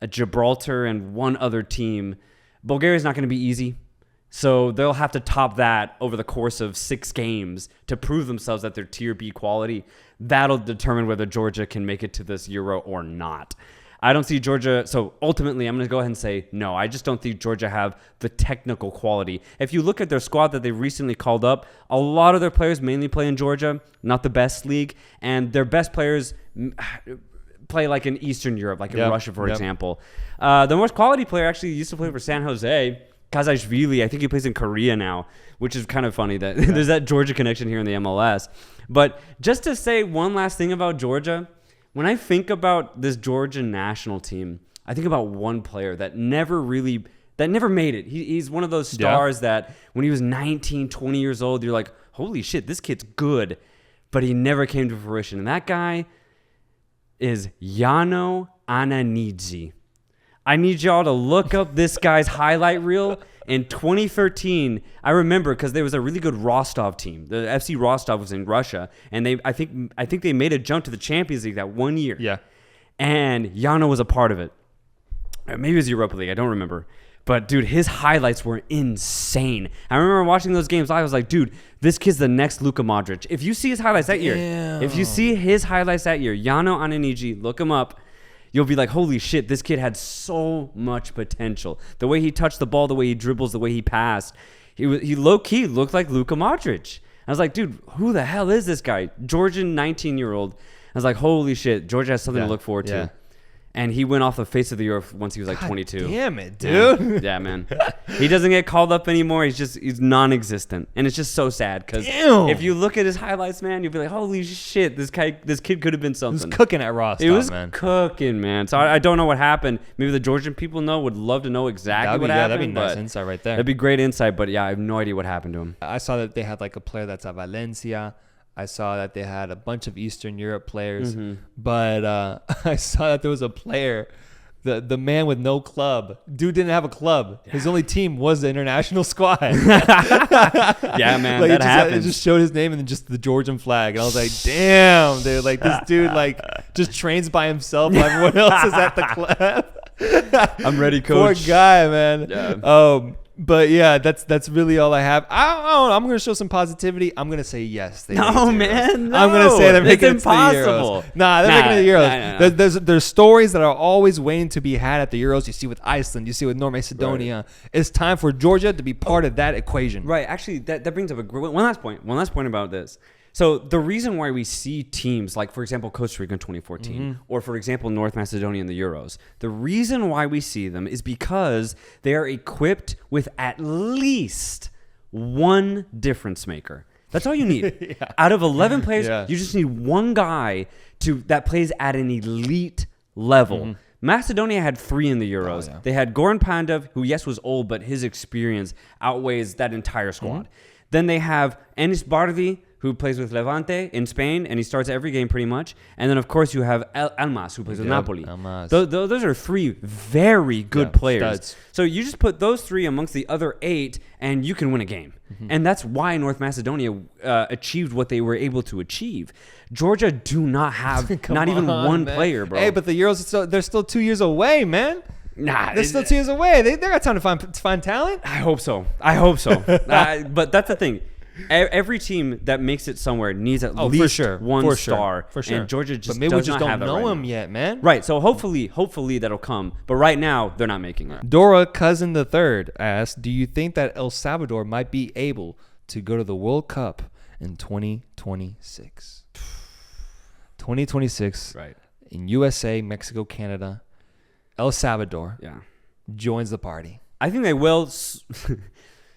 Gibraltar, and 1 other team. Bulgaria's not going to be easy. So they'll have to top that over the course of 6 games to prove themselves that they're tier B quality. That'll determine whether Georgia can make it to this Euro or not. I don't see Georgia. So ultimately, I'm going to go ahead and say no. I just don't think Georgia have the technical quality. If you look at their squad that they recently called up, a lot of their players mainly play in Georgia, not the best league. And their best players play like in Eastern Europe, like in Russia, for example. The most quality player actually used to play for San Jose, Kazajvili. I think he plays in Korea now, which is kind of funny that there's that Georgia connection here in the MLS. But just to say one last thing about Georgia, when I think about this Georgian national team, I think about one player that never made it. He's one of those stars that when he was 19, 20 years old, you're like, holy shit, this kid's good. But he never came to fruition. And that guy is Jano Ananidze. I need y'all to look up this guy's highlight reel. In 2013, I remember because there was a really good Rostov team. The FC Rostov was in Russia, and I think they made a jump to the Champions League that 1 year. Yeah, and Jano was a part of it. Maybe it was Europa League. I don't remember. But dude, his highlights were insane. I remember watching those games. I was like, dude, this kid's the next Luka Modric. If you see his highlights that year, Jano Ananidze, look him up. You'll be like, holy shit, this kid had so much potential. The way he touched the ball, the way he dribbles, the way he passed. He low-key looked like Luka Modric. I was like, dude, who the hell is this guy? Georgian 19-year-old. I was like, holy shit, Georgia has something to look forward to. And he went off the face of the earth once he was like 22. Damn it, dude. Yeah, man. He doesn't get called up anymore. He's non-existent. And it's just so sad because if you look at his highlights, man, you'll be like, holy shit, this kid could have been something. He was cooking at Rostock, It was man. cooking, man. So I don't know what happened. Maybe the Georgian people know, would love to know exactly what happened. That'd be nice insight right there. That'd be great insight, but yeah, I have no idea what happened to him. I saw that they had like a player that's at Valencia. I saw that they had a bunch of Eastern Europe players, but I saw that there was a player, the man with no club. Dude didn't have a club. Yeah. His only team was the international squad. Yeah, man, like that happens. It just showed his name and then just the Georgian flag, and I was like, damn, dude, like this dude like just trains by himself. While everyone else is at the club. I'm ready, coach. Poor guy, man. Yeah. But yeah, that's really all I have. I don't know. I'm gonna show some positivity. I'm gonna say yes. No, man. No. I'm gonna say they're making it to the Euros. They're making it to the Euros. Nah. There's stories that are always waiting to be had at the Euros. You see with Iceland. You see with North Macedonia. Right. It's time for Georgia to be part of that equation. Right. Actually, that brings up one last point. One last point about this. So the reason why we see teams like, for example, Costa Rica in 2014, or for example, North Macedonia in the Euros, the reason why we see them is because they are equipped with at least one difference maker. That's all you need. Yeah. Out of 11 players, you just need one guy that plays at an elite level. Macedonia had 3 in the Euros. Oh, yeah. They had Goran Pandev, who, yes, was old, but his experience outweighs that entire squad. Then they have Enis Bardi, who plays with Levante in Spain, and he starts every game pretty much. And then, of course, you have Almas, who plays with Napoli. Those are 3 very good players. Studs. So you just put those 3 amongst the other 8, and you can win a game. And that's why North Macedonia achieved what they were able to achieve. Georgia do not have not even one player, bro. Hey, but the Euros, they're still 2 years away, man. Nah, they're still 2 years away. They got time to find talent. I hope so. But that's the thing. Every team that makes it somewhere needs at least one star. For sure. And Georgia just but maybe we does just not don't have that know right him now. yet, man. Right. So hopefully that'll come. But right now, they're not making it. Dora Cousin the Third asks, do you think that El Salvador might be able to go to the World Cup in 2026? 2026. Right. In USA, Mexico, Canada, El Salvador joins the party. I think they will.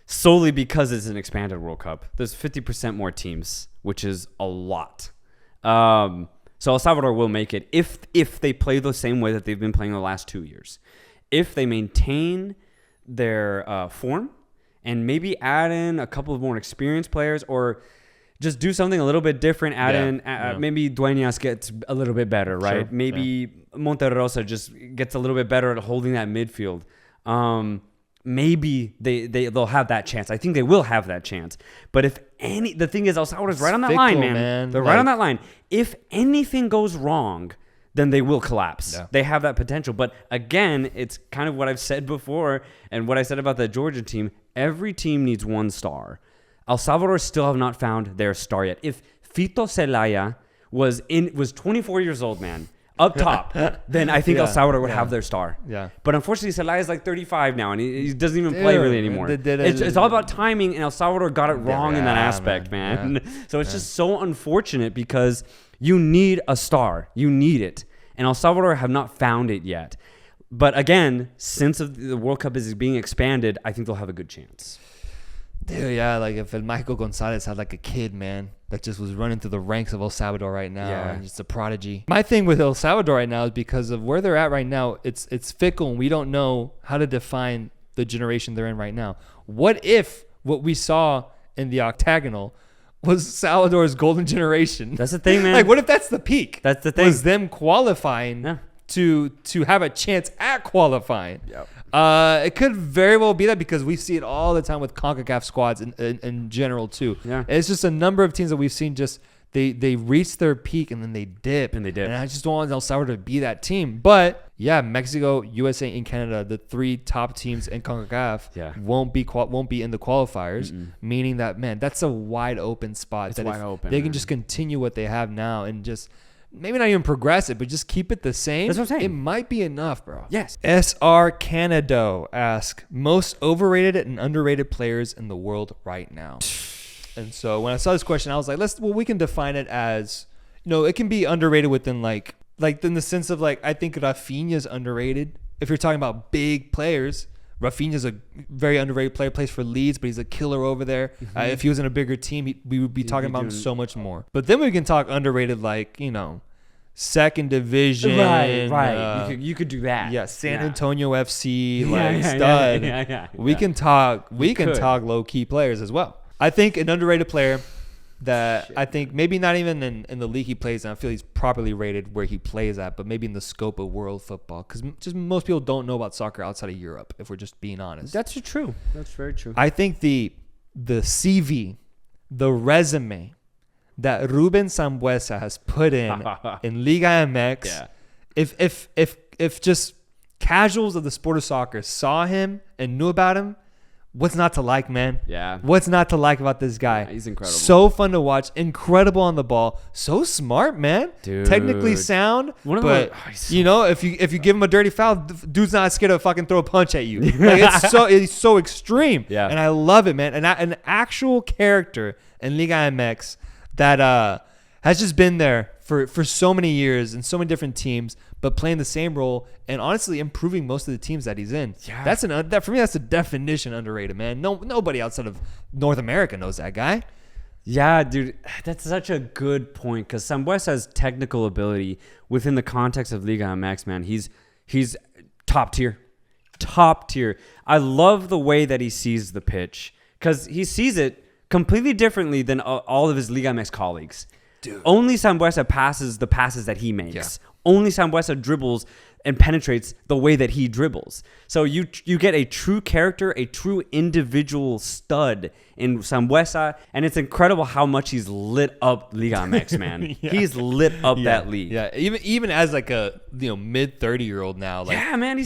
Solely because it's an expanded World Cup. There's 50% more teams, which is a lot. So El Salvador will make it if they play the same way that they've been playing the last 2 years. If they maintain their form and maybe add in a couple of more experienced players or just do something a little bit different, maybe Dueñas gets a little bit better, right? Sure. Maybe Monterrosa just gets a little bit better at holding that midfield. Maybe they'll have that chance. I think they will have that chance. But the thing is, El Salvador's right on that line, man. They're right on that line. If anything goes wrong, then they will collapse. Yeah. They have that potential. But again, it's kind of what I've said before and what I said about the Georgia team. Every team needs one star. El Salvador still have not found their star yet. If Fito Celaya was 24 years old, man, up top, then I think El Salvador would have their star. Yeah. But unfortunately, Celaya is like 35 now, and he doesn't even play really anymore. It's all about timing, and El Salvador got it wrong in that aspect, man. Yeah. So it's just so unfortunate because you need a star. You need it. And El Salvador have not found it yet. But again, since the World Cup is being expanded, I think they'll have a good chance. Dude, yeah, like if El Michael Gonzalez had like a kid, man, that just was running through the ranks of El Salvador right now, and just a prodigy. My thing with El Salvador right now is because of where they're at right now, it's fickle, and we don't know how to define the generation they're in right now. What if what we saw in the octagonal was Salvador's golden generation? That's the thing, man. Like, what if that's the peak? That's the thing. Was them qualifying to have a chance at qualifying. Yep. It could very well be that because we see it all the time with CONCACAF squads in general too. Yeah. It's just a number of teams that we've seen just they reach their peak and then they dip. And I just don't want El Salvador to be that team. But yeah, Mexico, USA, and Canada, the 3 top teams in CONCACAF won't be in the qualifiers, meaning that, man, that's a wide open spot. It's wide open. They can just continue what they have now and just maybe not even progress it, but just keep it the same. That's what I'm saying. It might be enough, bro. Yes. SR Canado asks, most overrated and underrated players in the world right now. And so when I saw this question, I was like, we can define it as, it can be underrated within like Like in the sense of like, I think Rafinha's underrated. If you're talking about big players, Rafinha's a very underrated player, plays for Leeds, but he's a killer over there. If he was in a bigger team, we would be talking about him so much more. But then we can talk underrated, like, you know, second division. Right. You could do that. Yeah, San Antonio FC, stud. We can talk low key players as well. I think an underrated player that I think maybe not even in the league he plays in, I feel he's properly rated where he plays at, but maybe in the scope of world football, because just most people don't know about soccer outside of Europe, if we're just being honest. That's true. That's very true. I think the CV, the resume that Ruben Sambueza has put in Liga MX, if just casuals of the sport of soccer saw him and knew about him, what's not to like, man? Yeah. What's not to like about this guy? Yeah, he's incredible. So fun to watch. Incredible on the ball. So smart, man. Dude. Technically sound. But, you know, if you give him a dirty foul, dude's not scared to fucking throw a punch at you. Like, it's so extreme. Yeah. And I love it, man. And an actual character in Liga MX that has just been there for so many years in so many different teams, but playing the same role and honestly improving most of the teams that he's in. Yeah. That for me, that's the definition underrated, man. Nobody outside of North America knows that guy. Yeah, dude, that's such a good point, because Sambuesa's technical ability within the context of Liga MX, man, he's top tier. Top tier. I love the way that he sees the pitch, because he sees it completely differently than all of his Liga MX colleagues. Dude. Only Sambuesa passes the passes that he makes. Yeah. Only Sambuesa dribbles and penetrates the way that he dribbles. So you get a true character, a true individual stud in Sambuesa, and it's incredible how much he's lit up Liga MX, man. He's lit up that league. Yeah, even as like a mid 30-year-old now. Like, yeah, man, he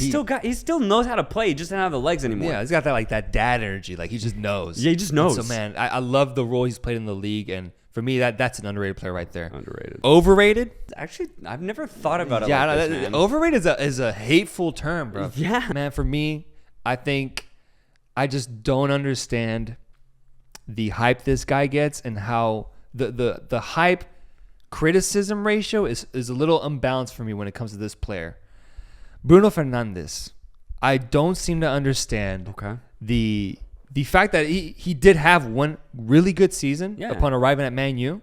still knows how to play. He just doesn't have the legs anymore. Yeah, he's got that dad energy. Like, he just knows. Yeah, he just knows. And so man, I love the role he's played in the league, and for me, that's an underrated player right there. Underrated. Overrated? Actually, I've never thought about it man. Overrated is a hateful term, bro. Yeah. Man, for me, I think I just don't understand the hype this guy gets, and how the hype criticism ratio is a little unbalanced for me when it comes to this player. Bruno Fernandes. I don't seem to understand the fact that he did have one really good season upon arriving at Man U,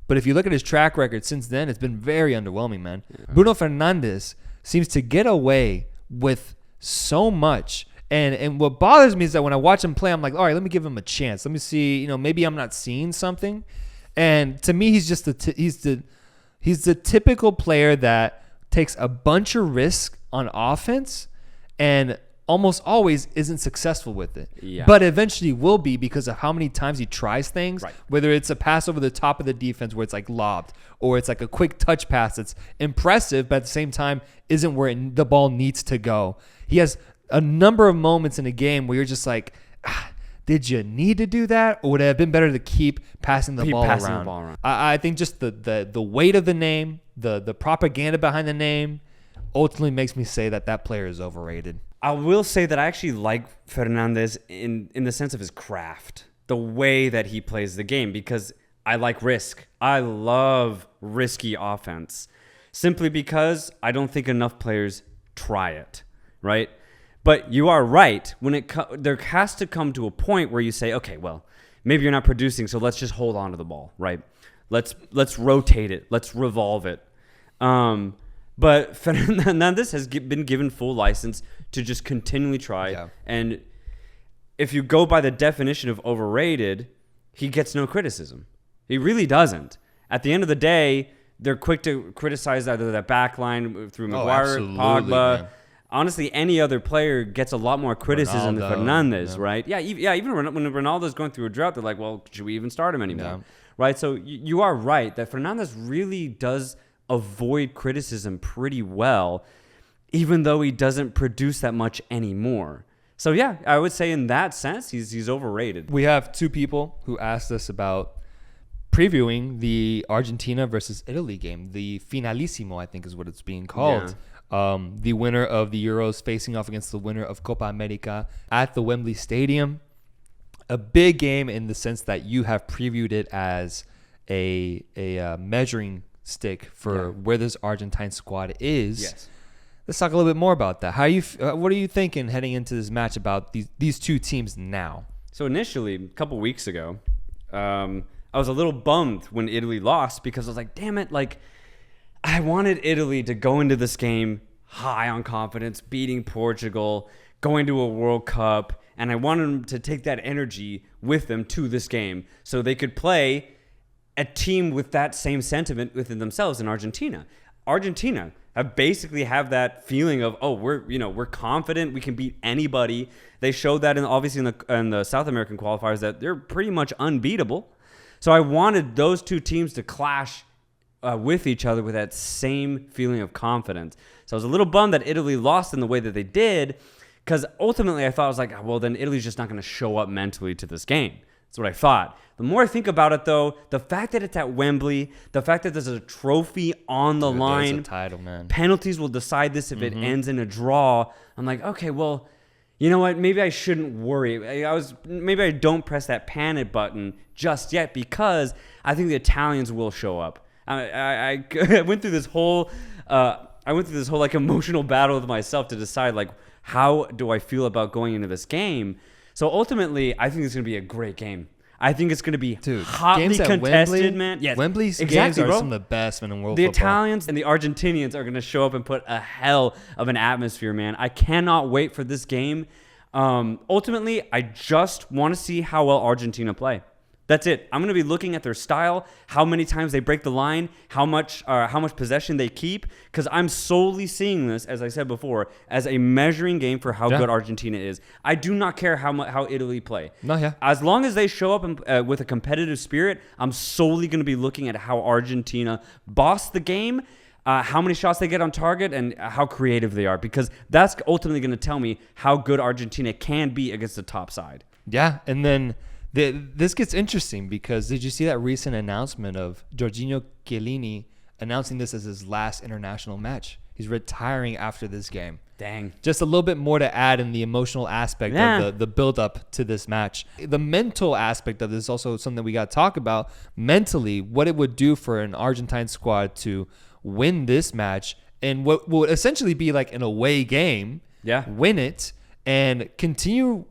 but if you look at his track record since then, it's been very underwhelming, man. Yeah. Bruno Fernandes seems to get away with so much, and what bothers me is that when I watch him play, I'm like, all right, let me give him a chance. Let me see, maybe I'm not seeing something. And to me, he's just he's the typical player that takes a bunch of risk on offense and almost always isn't successful with it, but eventually will be, because of how many times he tries things, whether it's a pass over the top of the defense where it's like lobbed, or it's like a quick touch pass that's impressive, but at the same time isn't where the ball needs to go. He has a number of moments in a game where you're just like, did you need to do that, or would it have been better to keep passing the ball around? I think just the weight of the name, the propaganda behind the name, ultimately makes me say that player is overrated. I will say that I actually like Fernandes in the sense of his craft, the way that he plays the game, because I like risk. I love risky offense, simply because I don't think enough players try it, right? But you are right. When there has to come to a point where you say, okay, well, maybe you're not producing, so let's just hold on to the ball, right? Let's rotate it. Let's revolve it. But Fernandes has been given full license to just continually try. Yeah. And if you go by the definition of overrated, he gets no criticism. He really doesn't. At the end of the day, they're quick to criticize either that back line through Maguire, Pogba. Man. Honestly, any other player gets a lot more criticism than Fernandes, right? Yeah, even when Ronaldo's going through a drought, they're like, well, should we even start him anymore? Yeah. Right? So you are right that Fernandes really does avoid criticism pretty well, even though he doesn't produce that much anymore. So yeah, I would say in that sense, he's overrated. We have two people who asked us about previewing the Argentina versus Italy game, the Finalissimo, I think is what it's being called. Yeah. The winner of the Euros facing off against the winner of Copa America at the Wembley Stadium. A big game in the sense that you have previewed it as a measuring stick for where this Argentine squad is. Yes. Let's talk a little bit more about that. What are you thinking heading into this match about these two teams now? So initially, a couple weeks ago, I was a little bummed when Italy lost because I was like, damn it, like I wanted Italy to go into this game high on confidence, beating Portugal, going to a World Cup, and I wanted them to take that energy with them to this game so they could play a team with that same sentiment within themselves in Argentina. Argentina basically have that feeling of, oh, we're confident, we can beat anybody. They showed that obviously in the South American qualifiers that they're pretty much unbeatable. So I wanted those two teams to clash with each other with that same feeling of confidence. So I was a little bummed that Italy lost in the way that they did, because ultimately I thought, I was like, well, then Italy's just not going to show up mentally to this game. That's what I thought. The more I think about it, though, the fact that it's at Wembley, the fact that there's a trophy on the line, there's a title, man. Penalties will decide this if it ends in a draw. I'm like, okay, well, you know what? Maybe I shouldn't worry. Maybe I don't press that panic button just yet, because I think the Italians will show up. I went through this whole like emotional battle with myself to decide like how do I feel about going into this game. So ultimately, I think it's going to be a great game. I think it's going to be hotly contested, Wembley, man. Yes, Wembley's games are some of the best in world football. The football. Italians and the Argentinians are going to show up and put a hell of an atmosphere, man. I cannot wait for this game. Ultimately, I just want to see how well Argentina play. That's it. I'm going to be looking at their style, how many times they break the line, how much possession they keep, because I'm solely seeing this, as I said before, as a measuring game for how good Argentina is. I do not care how Italy play. No, yeah. As long as they show up with a competitive spirit, I'm solely going to be looking at how Argentina boss the game, how many shots they get on target, and how creative they are, because that's ultimately going to tell me how good Argentina can be against the top side. Yeah, and then this gets interesting because did you see that recent announcement of Jorginho Chiellini announcing this as his last international match? He's retiring after this game. Dang. Just a little bit more to add in the emotional aspect of the build-up to this match. The mental aspect of this is also something we got to talk about. Mentally, what it would do for an Argentine squad to win this match and what will essentially be like an away game, win it, and continue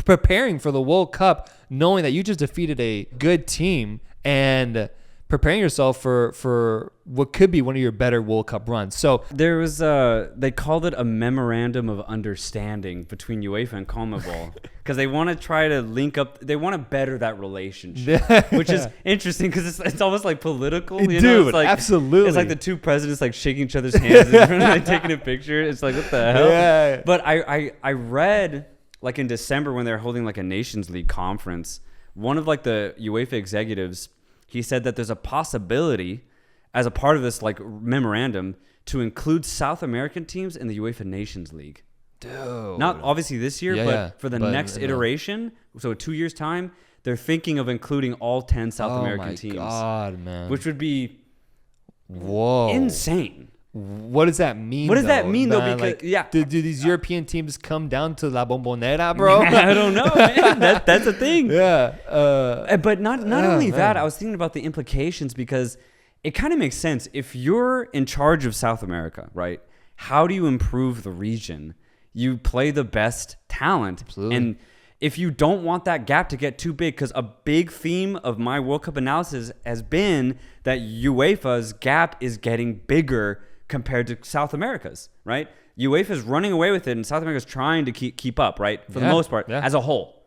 preparing for the World Cup, knowing that you just defeated a good team and preparing yourself for what could be one of your better World Cup runs. So there was they called it a memorandum of understanding between UEFA and CONMEBOL because they want to try to link up. They want to better that relationship, which is interesting because it's almost like political. You know? It's like, absolutely. It's like the two presidents like shaking each other's hands and like taking a picture. It's like, what the hell? Yeah. But I read like in December when they were holding like a Nations League conference, one of like the UEFA executives, he said that there's a possibility as a part of this like memorandum to include South American teams in the UEFA Nations League. Dude. Not obviously this year, but for the next iteration, so 2 years time, they're thinking of including all 10 South American teams. Oh my God, man. Which would be insane. What does that mean? What does that mean, though? Because do these European teams come down to La Bombonera, bro? I don't know, man. That's a thing. Yeah. But not only that, I was thinking about the implications because it kind of makes sense. If you're in charge of South America, right? How do you improve the region? You play the best talent. Absolutely. And if you don't want that gap to get too big, because a big theme of my World Cup analysis has been that UEFA's gap is getting bigger compared to South America's, right? UEFA is running away with it, and South America is trying to keep up, right? For the most part, as a whole.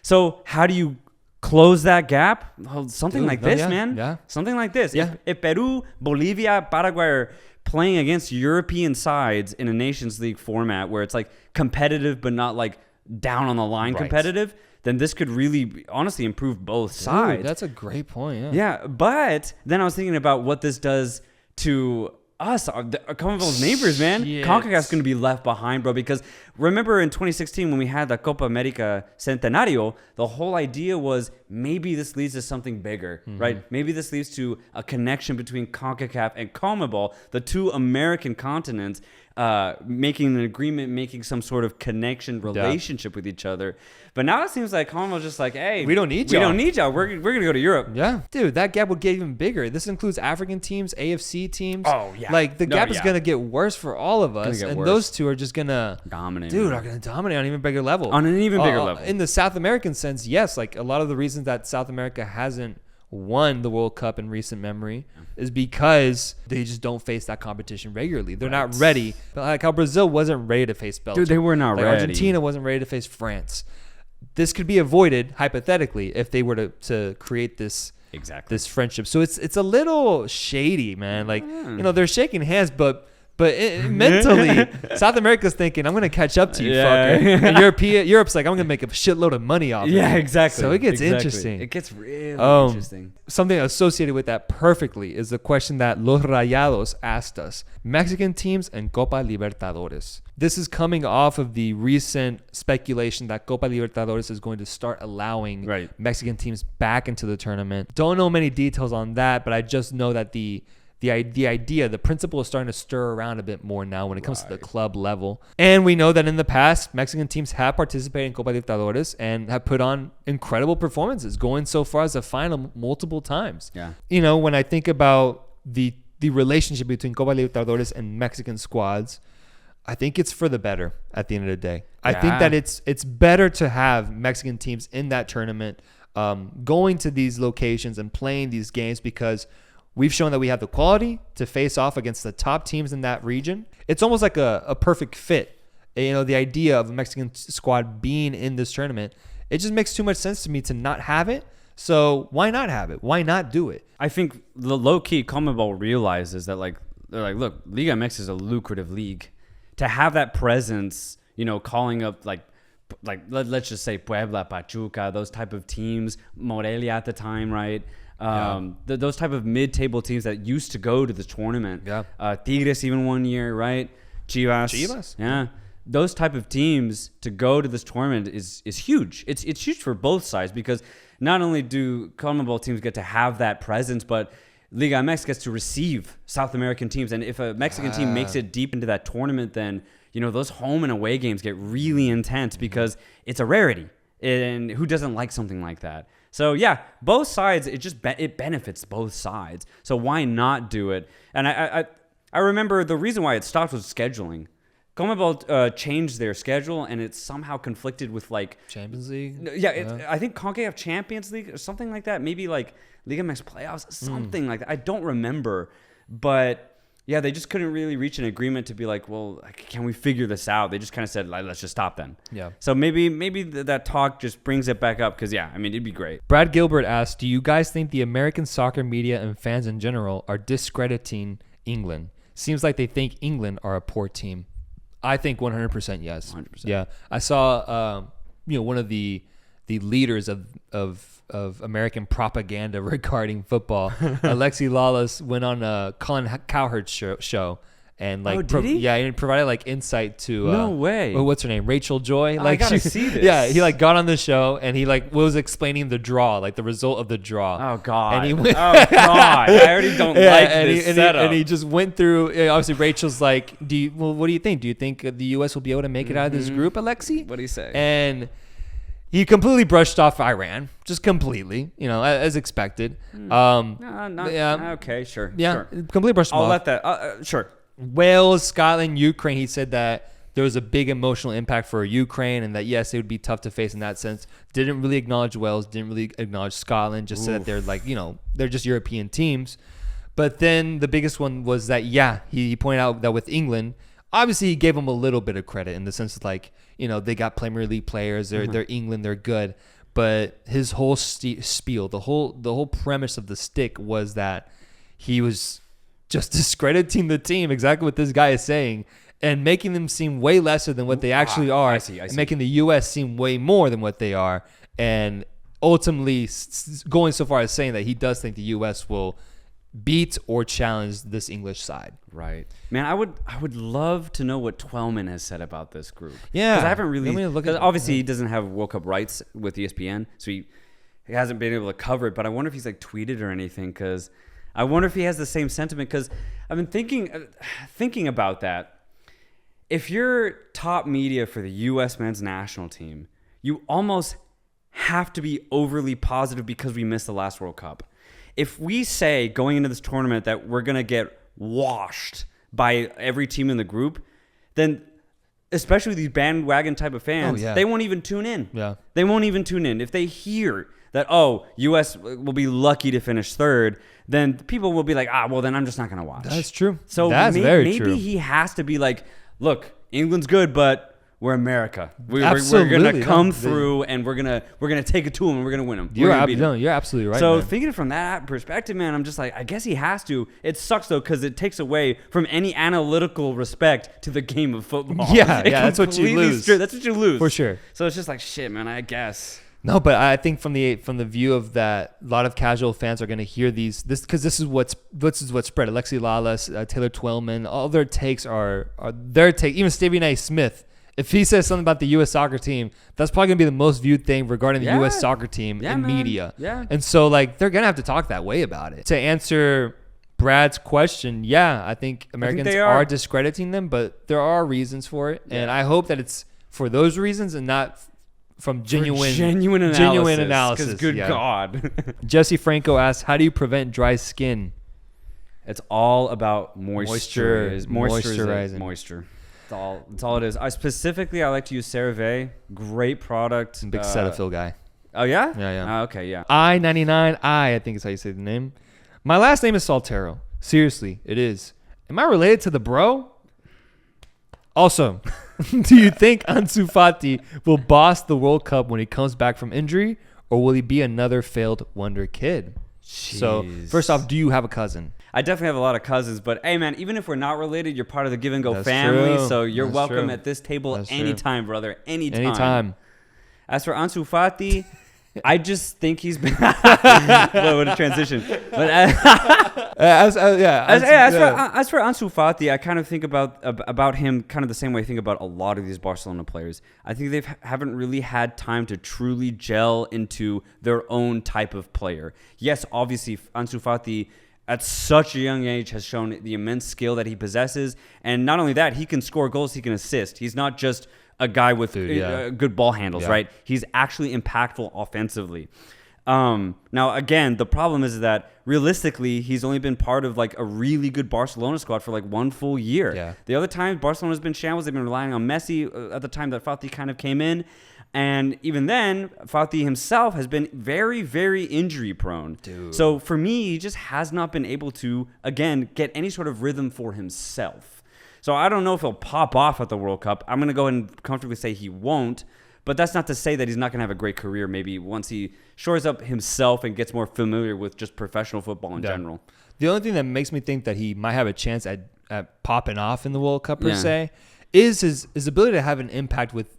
So how do you close that gap? Well, something like this, man. Yeah. Something like this. Yeah. If Peru, Bolivia, Paraguay are playing against European sides in a Nations League format where it's like competitive but not like down on the line competitive, then this could really honestly improve both sides. Ooh, that's a great point. Yeah, but then I was thinking about what this does to us, CONMEBOL's neighbors, man. CONCACAF's going to be left behind, bro, because remember in 2016 when we had the Copa America Centenario, the whole idea was maybe this leads to something bigger, right? Maybe this leads to a connection between CONCACAF and CONMEBOL, the two American continents, making an agreement, making some sort of connection, relationship with each other. But now it seems like CONMEBOL's just like, hey, we don't need y'all. We're going to go to Europe. Yeah. Dude, that gap will get even bigger. This includes African teams, AFC teams. Oh, yeah. Like, the gap is going to get worse for all of us. And those two are just going to dominate. Dude, are going to dominate on an even bigger level. On an even bigger level. In the South American sense, yes. Like, a lot of the reasons that South America hasn't won the World Cup in recent memory is because they just don't face that competition regularly. They're not ready. But like how Brazil wasn't ready to face Belgium. Dude, they were not ready. Argentina wasn't ready to face France. This could be avoided hypothetically if they were to create this this friendship. So it's a little shady, man. Like they're shaking hands, but mentally, South America's thinking, I'm going to catch up to you, fucker. And Europe's like, I'm going to make a shitload of money off of Yeah, it. exactly. So it gets interesting. It gets really interesting. Something associated with that perfectly is the question that Los Rayados asked us. Mexican teams and Copa Libertadores. This is coming off of the recent speculation that Copa Libertadores is going to start allowing Mexican teams back into the tournament. Don't know many details on that, but I just know that the idea, the principle is starting to stir around a bit more now when it comes to the club level. And we know that in the past, Mexican teams have participated in Copa Libertadores and have put on incredible performances, going so far as the final multiple times. Yeah. When I think about the relationship between Copa Libertadores and Mexican squads, I think it's for the better at the end of the day. I think that it's better to have Mexican teams in that tournament, going to these locations and playing these games because we've shown that we have the quality to face off against the top teams in that region. It's almost like a perfect fit. The idea of a Mexican squad being in this tournament, it just makes too much sense to me to not have it. So why not have it? Why not do it? I think the low-key CONMEBOL realizes that, they're like, look, Liga MX is a lucrative league. To have that presence, calling up, let's just say Puebla, Pachuca, those type of teams, Morelia at the time, right? Those type of mid-table teams that used to go to the tournament. Tigres even one year, right? Chivas. Yeah. Those type of teams to go to this tournament is huge. It's huge for both sides because not only do CONMEBOL teams get to have that presence, but Liga MX gets to receive South American teams. And if a Mexican team makes it deep into that tournament, then, those home and away games get really intense because it's a rarity. And who doesn't like something like that? So yeah, both sides, it benefits both sides. So why not do it? And I remember the reason why it stopped was scheduling. CONMEBOL changed their schedule and it somehow conflicted with Champions League. I think CONCACAF Champions League or something like that. Maybe Liga MX playoffs, something like that. I don't remember, but yeah, they just couldn't really reach an agreement to be like, well, can we figure this out? They just kind of said, let's just stop then. Yeah. So maybe that talk just brings it back up because, it'd be great. Brad Gilbert asked, do you guys think the American soccer media and fans in general are discrediting England? Seems like they think England are a poor team. I think 100% yes. 100%. Yeah. I saw, one of the leaders of American propaganda regarding football. Alexi Lawless went on a Colin Cowherd show and did he? He provided insight to no way. What's her name? Rachel Joy. I gotta see this. Yeah, he got on the show and he was explaining the draw, the result of the draw. Oh God. And he went, oh God. I already don't like this setup. And he just went through. Obviously, Rachel's like, what do you think? Do you think the U.S. will be able to make it out of this group, Alexi? What do you say? And he completely brushed off Iran, just completely, as expected. Okay, sure. Yeah, sure. completely brushed off. I'll let that. Sure. Wales, Scotland, Ukraine. He said that there was a big emotional impact for Ukraine, and that yes, it would be tough to face in that sense. Didn't really acknowledge Wales. Didn't really acknowledge Scotland. Just said that they're they're just European teams. But then the biggest one was that he pointed out that with England. Obviously, he gave them a little bit of credit in the sense of they got Premier League players. They're England. They're good. But his whole spiel, the whole premise of the stick was that he was just discrediting the team, exactly what this guy is saying, and making them seem way lesser than what they actually are. I see. And making the U.S. seem way more than what they are. And ultimately going so far as saying that he does think the U.S. will beat or challenge this English side. Right. Man, I would love to know what Twellman has said about this group. Yeah. Because I haven't really... Obviously, he doesn't have World Cup rights with ESPN, so he hasn't been able to cover it, but I wonder if he's tweeted or anything, because I wonder if he has the same sentiment, because I've been thinking about that. if you're top media for the U.S. men's national team, you almost have to be overly positive because we missed the last World Cup. If we say going into this tournament that we're going to get washed by every team in the group, then especially these bandwagon type of fans, they won't even tune in. Yeah. They won't even tune in. If they hear that, U.S. will be lucky to finish third, then people will be like, well, then I'm just not going to watch. That's true. So that's very true. Maybe he has to be like, look, England's good, but we're America. We're going to come through, and we're gonna take it to them, and we're going to win them. You're absolutely right. So man. thinking from that perspective, man, I'm just like, I guess he has to. It sucks, though, because it takes away from any analytical respect to the game of football. Yeah, that's what you lose. That's what you lose. For sure. So it's just like, shit, man, I guess. No, but I think from the view of that, a lot of casual fans are going to hear this because this is what's spread. Alexi Lalas, Taylor Twellman, all their takes are their take. Even Stephen A. Smith, if he says something about the U.S. soccer team, that's probably going to be the most viewed thing regarding the U.S. soccer team in media. Yeah. And so like they're going to have to talk that way about it. To answer Brad's question, I think Americans are discrediting them, but there are reasons for it, and I hope that it's for those reasons and not from genuine analysis. Because good God. Jesse Franco asks, how do you prevent dry skin? It's all about moisture. Moisturizing. That's all it is. I like to use CeraVe. Great product. I'm a big Cetaphil guy. Oh, yeah? Yeah. Okay, yeah. I-99, I think is how you say the name. My last name is Saltero. Seriously, it is. Am I related to the bro? Also, do you think Ansu Fati will boss the World Cup when he comes back from injury, or will he be another failed wonder kid? Jeez. So, first off, do you have a cousin? I definitely have a lot of cousins, but hey, man, even if we're not related, you're part of the Give and Go family, true. so you're That's welcome true. at this table That's anytime, true. brother. Anytime. Anytime. As for Ansu Fati, I just think he's been what a transition. But as for Ansu Fati, I kind of think about him kind of the same way I think about a lot of these Barcelona players. I think they haven't really had time to truly gel into their own type of player. Yes, obviously Ansu Fati at such a young age has shown the immense skill that he possesses, and not only that, he can score goals, he can assist. He's not just a guy with good ball handles, right? He's actually impactful offensively. Now, again, the problem is that realistically, he's only been part of like a really good Barcelona squad for like 1 full year. Yeah. The other time, Barcelona's been shambles. They've been relying on Messi at the time that Fati kind of came in. And even then, Fati himself has been very, very injury prone. Dude. So for me, he just has not been able to, again, get any sort of rhythm for himself. So I don't know if he'll pop off at the World Cup. I'm going to go ahead and comfortably say he won't. But that's not to say that he's not going to have a great career maybe once he shores up himself and gets more familiar with just professional football in general. The only thing that makes me think that he might have a chance at popping off in the World Cup per se is his ability to have an impact with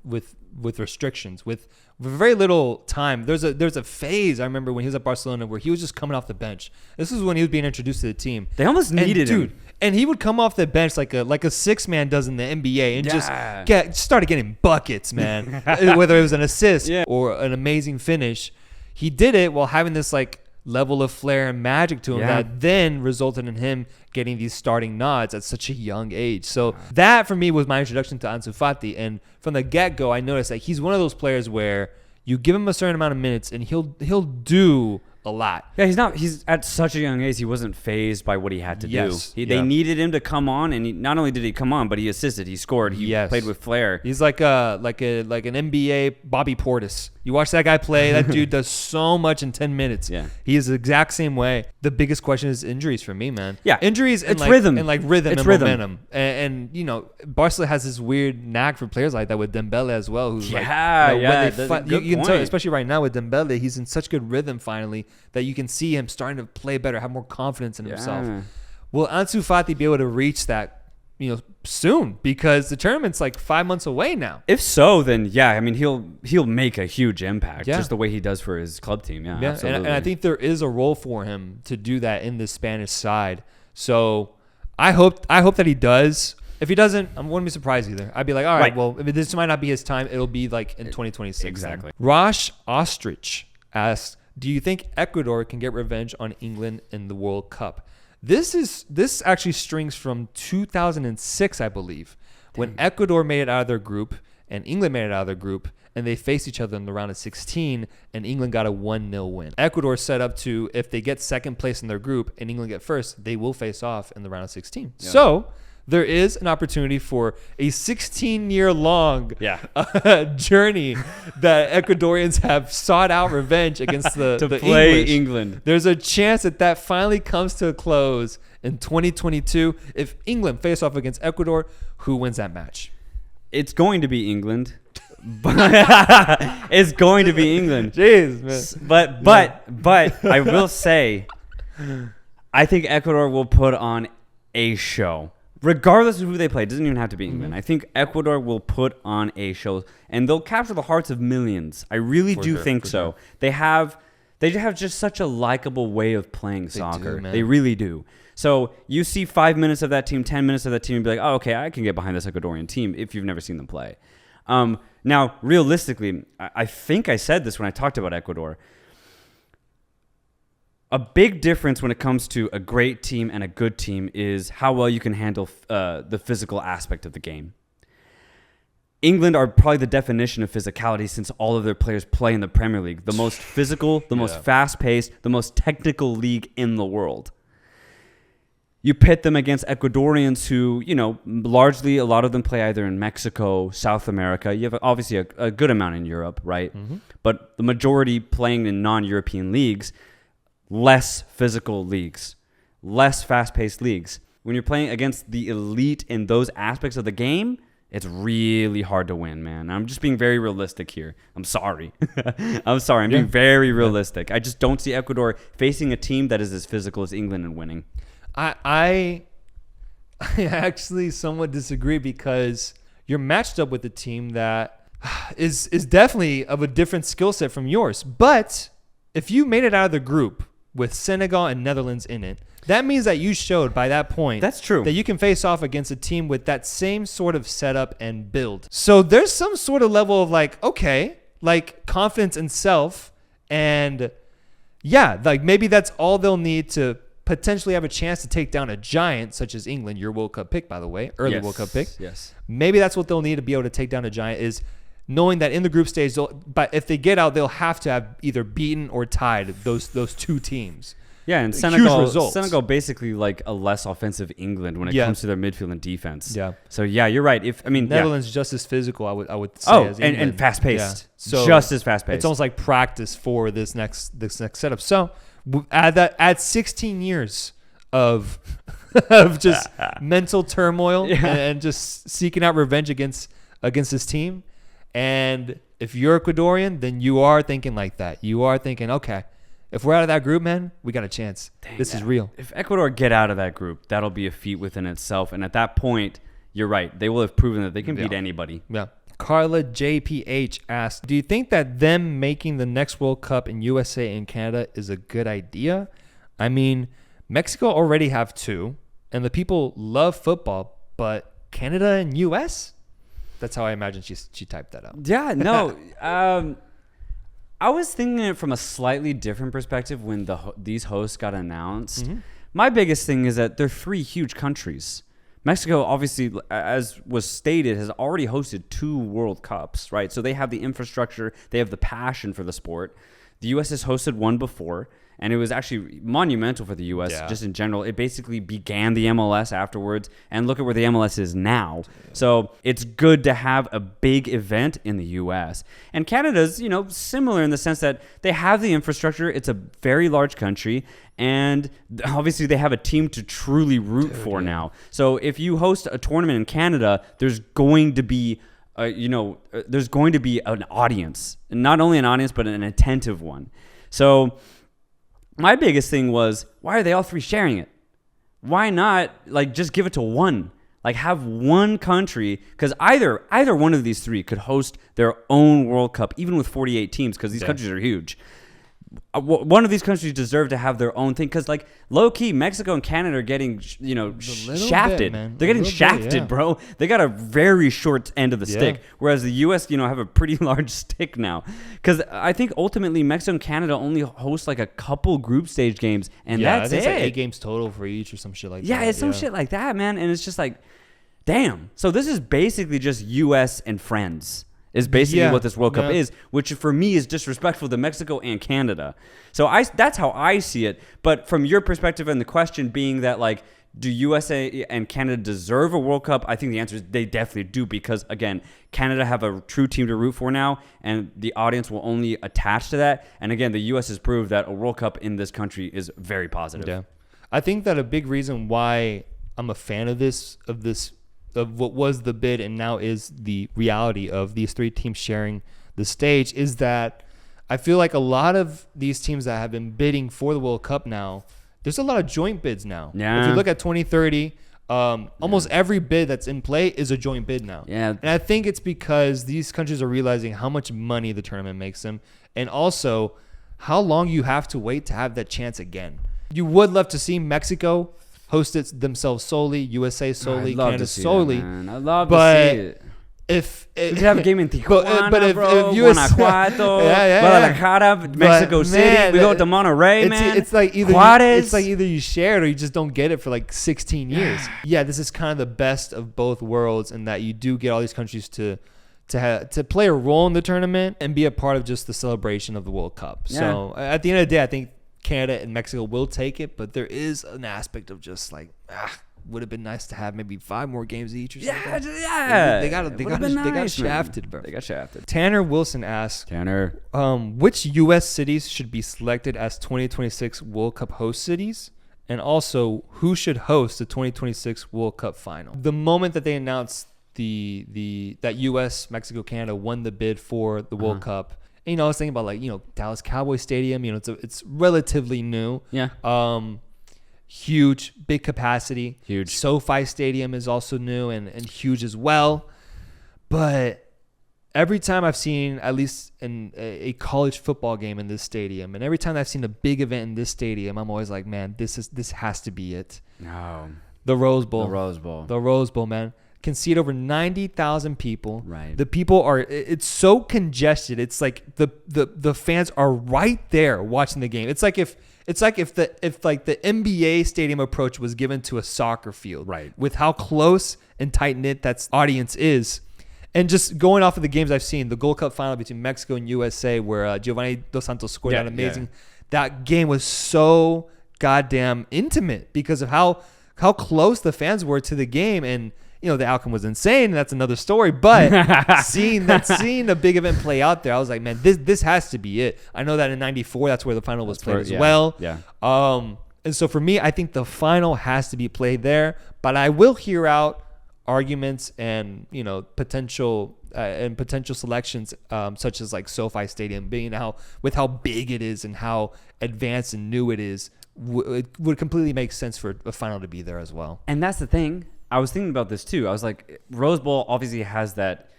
restrictions, with very little time. There's a phase I remember when he was at Barcelona where he was just coming off the bench. This is when he was being introduced to the team. They almost needed him. And he would come off the bench like a six man does in the NBA and just started getting buckets, man. Whether it was an assist or an amazing finish, he did it while having this like level of flair and magic to him that then resulted in him getting these starting nods at such a young age. So that for me was my introduction to Ansu Fati, and from the get-go I noticed that he's one of those players where you give him a certain amount of minutes and he'll do a lot. Yeah, he's at such a young age, he wasn't fazed by what he had to do. They needed him to come on, and not only did he come on, but he assisted, he scored, he played with flair. He's like an NBA Bobby Portis. You watch that guy play, that dude does so much in 10 minutes. Yeah. He is the exact same way. The biggest question is injuries for me, man. Yeah. Injuries and rhythm. And like rhythm and momentum. And you know, Barcelona has this weird knack for players like that with Dembele as well. Who's you can tell, especially right now with Dembele, he's in such good rhythm finally that you can see him starting to play better, have more confidence in himself. Will Ansu Fati be able to reach that, soon? Because the tournament's like 5 months away now. If so, then I mean he'll make a huge impact just the way he does for his club team. Yeah, absolutely. And I think there is a role for him to do that in the Spanish side. So I hope that he does. If he doesn't, I wouldn't be surprised either. I'd be like, all right, well, if this might not be his time, it'll be like in 2026. Exactly. Rosh Ostrich asks, do you think Ecuador can get revenge on England in the World Cup? This actually strings from 2006, I believe, When Ecuador made it out of their group and England made it out of their group, and they faced each other in the round of 16, and England got a 1-0 win. Ecuador set up to, if they get second place in their group and England get first, they will face off in the round of 16. Yeah. So there is an opportunity for a 16-year-long journey that Ecuadorians have sought out revenge against the play English. England. There's a chance that finally comes to a close in 2022. If England face off against Ecuador, who wins that match? It's going to be England. It's going to be England. Jeez, man. But I will say, I think Ecuador will put on a show. Regardless of who they play, it doesn't even have to be England. I think Ecuador will put on a show, and they'll capture the hearts of millions. I really do think so. Sure. They have just such a likable way of playing soccer. They really do. So you see 5 minutes of that team, 10 minutes of that team, and be like, oh, okay, I can get behind this Ecuadorian team if you've never seen them play. Now, realistically, I think I said this when I talked about Ecuador. A big difference when it comes to a great team and a good team is how well you can handle the physical aspect of the game. England are probably the definition of physicality since all of their players play in the Premier League. The most physical, the most fast-paced, the most technical league in the world. You pit them against Ecuadorians who, largely a lot of them play either in Mexico, South America. You have obviously a good amount in Europe, right? Mm-hmm. But the majority playing in non-European leagues, less physical leagues, less fast-paced leagues. When you're playing against the elite in those aspects of the game, it's really hard to win, man. I'm just being very realistic here. I'm sorry. I'm being very realistic. I just don't see Ecuador facing a team that is as physical as England and winning. I actually somewhat disagree because you're matched up with a team that is definitely of a different skill set from yours. But if you made it out of the group with Senegal and Netherlands in it, that means that you showed by that point that's true that you can face off against a team with that same sort of setup and build. So there's some sort of level of confidence in self, and maybe that's all they'll need to potentially have a chance to take down a giant such as England, your World Cup pick, by the way, World Cup pick. Yes. Maybe that's what they'll need to be able to take down a giant, is knowing that in the group stage, but if they get out, they'll have to have either beaten or tied those two teams. Yeah, and Senegal basically like a less offensive England when it comes to their midfield and defense. Yeah. So you're right. Netherlands just as physical, I would say, as England. And fast paced. Yeah. So just as fast paced. It's almost like practice for this next setup. So add 16 years of just mental turmoil and just seeking out revenge against this team. And if you're Ecuadorian, then you are thinking like that. You are thinking, okay, if we're out of that group, man, we got a chance. This is real. If Ecuador get out of that group, that'll be a feat within itself. And at that point, you're right. They will have proven that they can beat anybody. Yeah. Carla JPH asked, do you think that them making the next World Cup in USA and Canada is a good idea? I mean, Mexico already have 2, and the people love football, but Canada and US? That's how I imagine she typed that out. Yeah, no. I was thinking it from a slightly different perspective when these hosts got announced. Mm-hmm. My biggest thing is that they're 3 huge countries. Mexico, obviously, as was stated, has already hosted 2 World Cups, right? So they have the infrastructure. They have the passion for the sport. The U.S. has hosted one before, and it was actually monumental for the U.S. just in general. It basically began the MLS afterwards, and look at where the MLS is now. So it's good to have a big event in the U.S. And Canada's, similar in the sense that they have the infrastructure. It's a very large country, and obviously they have a team to truly root for now. So if you host a tournament in Canada, there's going to be there's going to be an audience, and not only an audience, but an attentive one. So my biggest thing was, why are they all 3 sharing it? Why not just give it to one? Have one country, because either one of these 3 could host their own World Cup, even with 48 teams, because these countries are huge. One of these countries deserve to have their own thing, because low key Mexico and Canada are getting shafted. They're getting shafted, bro. They got a very short end of the stick, whereas the U.S. have a pretty large stick now. Because I think ultimately Mexico and Canada only host a couple group stage games, and that's it. It's 8 games total for each or some shit like that. Yeah, it's some shit like that, man. And it's just damn. So this is basically just U.S. and friends. Is basically what this World Cup is, which for me is disrespectful to Mexico and Canada. So that's how I see it. But from your perspective, and the question being that, like, do USA and Canada deserve a World Cup? I think the answer is they definitely do, because, again, Canada have a true team to root for now, and the audience will only attach to that. And, again, the U.S. has proved that a World Cup in this country is very positive. Yeah. I think that a big reason why I'm a fan of what was the bid and now is the reality of these three teams sharing the stage is that I feel like a lot of these teams that have been bidding for the World Cup now, there's a lot of joint bids now. Yeah. If you look at 2030, almost every bid that's in play is a joint bid now. Yeah. And I think it's because these countries are realizing how much money the tournament makes them, and also how long you have to wait to have that chance again. You would love to see Mexico host it themselves solely, USA solely, Canada solely. I'd love to see it. If we could have a game in Tijuana, but if Guanajuato, Guadalajara, Mexico City, we go to Monterrey, man. It's like either Juarez. It's like either you share it or you just don't get it for like 16 years. Yeah, this is kind of the best of both worlds in that you do get all these countries to play a role in the tournament and be a part of just the celebration of the World Cup. Yeah. So at the end of the day, I think Canada and Mexico will take it, but there is an aspect of just like, would have been nice to have maybe 5 more games each or something. Yeah. They got shafted, bro. They got shafted. Tanner Wilson asked, which U.S. cities should be selected as 2026 World Cup host cities? And also, who should host the 2026 World Cup final? The moment that they announced that U.S., Mexico, Canada won the bid for the World Cup, and, I was thinking about, like, Dallas Cowboys Stadium. It's relatively new. Yeah. Huge, big capacity. Huge. SoFi Stadium is also new and huge as well. But every time I've seen, at least in a college football game in this stadium, and every time I've seen a big event in this stadium, I'm always like, man, this has to be it. No. The Rose Bowl. The Rose Bowl, man. Can seat over 90,000 people. Right. The people it's so congested. It's like the fans are right there watching the game. It's like if the NBA stadium approach was given to a soccer field. Right. With how close and tight knit that audience is. And just going off of the games I've seen, the Gold Cup final between Mexico and USA, where Giovanni Dos Santos scored that amazing. Yeah. That game was so goddamn intimate because of how close the fans were to the game. And the outcome was insane, and that's another story. But seeing a big event play out there, I was like, man, this has to be it. I know that in '94, that's where the final was played as well. Yeah. And so for me, I think the final has to be played there. But I will hear out arguments and potential selections, such as like SoFi Stadium being with how big it is and how advanced and new it is, it would completely make sense for a final to be there as well. And that's the thing. I was thinking about this too. I was like, Rose Bowl obviously has that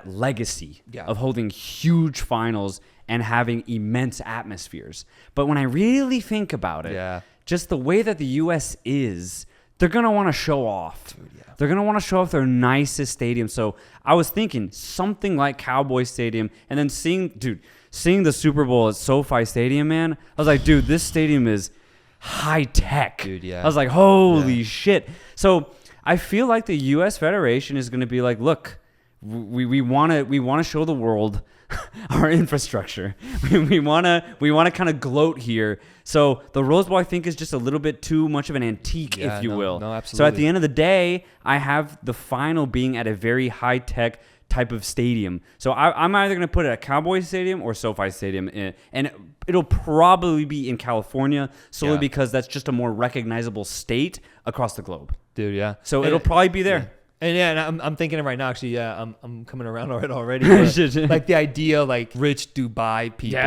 legacy of holding huge finals and having immense atmospheres. But when I really think about it, just the way that the U.S. is, they're going to want to show off. Dude, yeah. They're going to want to show off their nicest stadium. So I was thinking something like Cowboy Stadium, and then seeing the Super Bowl at SoFi Stadium, man, I was like, dude, this stadium is high tech. Dude, yeah. I was like, holy shit. So I feel like the U.S. Federation is going to be like, look, we want to show the world our infrastructure. we want to kind of gloat here. So the Rose Bowl, I think, is just a little bit too much of an antique, if you will. No, absolutely. So at the end of the day, I have the final being at a very high tech type of stadium. So I'm either going to put it at Cowboy Stadium or SoFi Stadium, and it'll probably be in California solely because that's just a more recognizable state across the globe. Dude, yeah. So it'll probably be there. Yeah. And I'm thinking it right now. Actually, I'm coming around on it already. Like the idea, like rich Dubai people,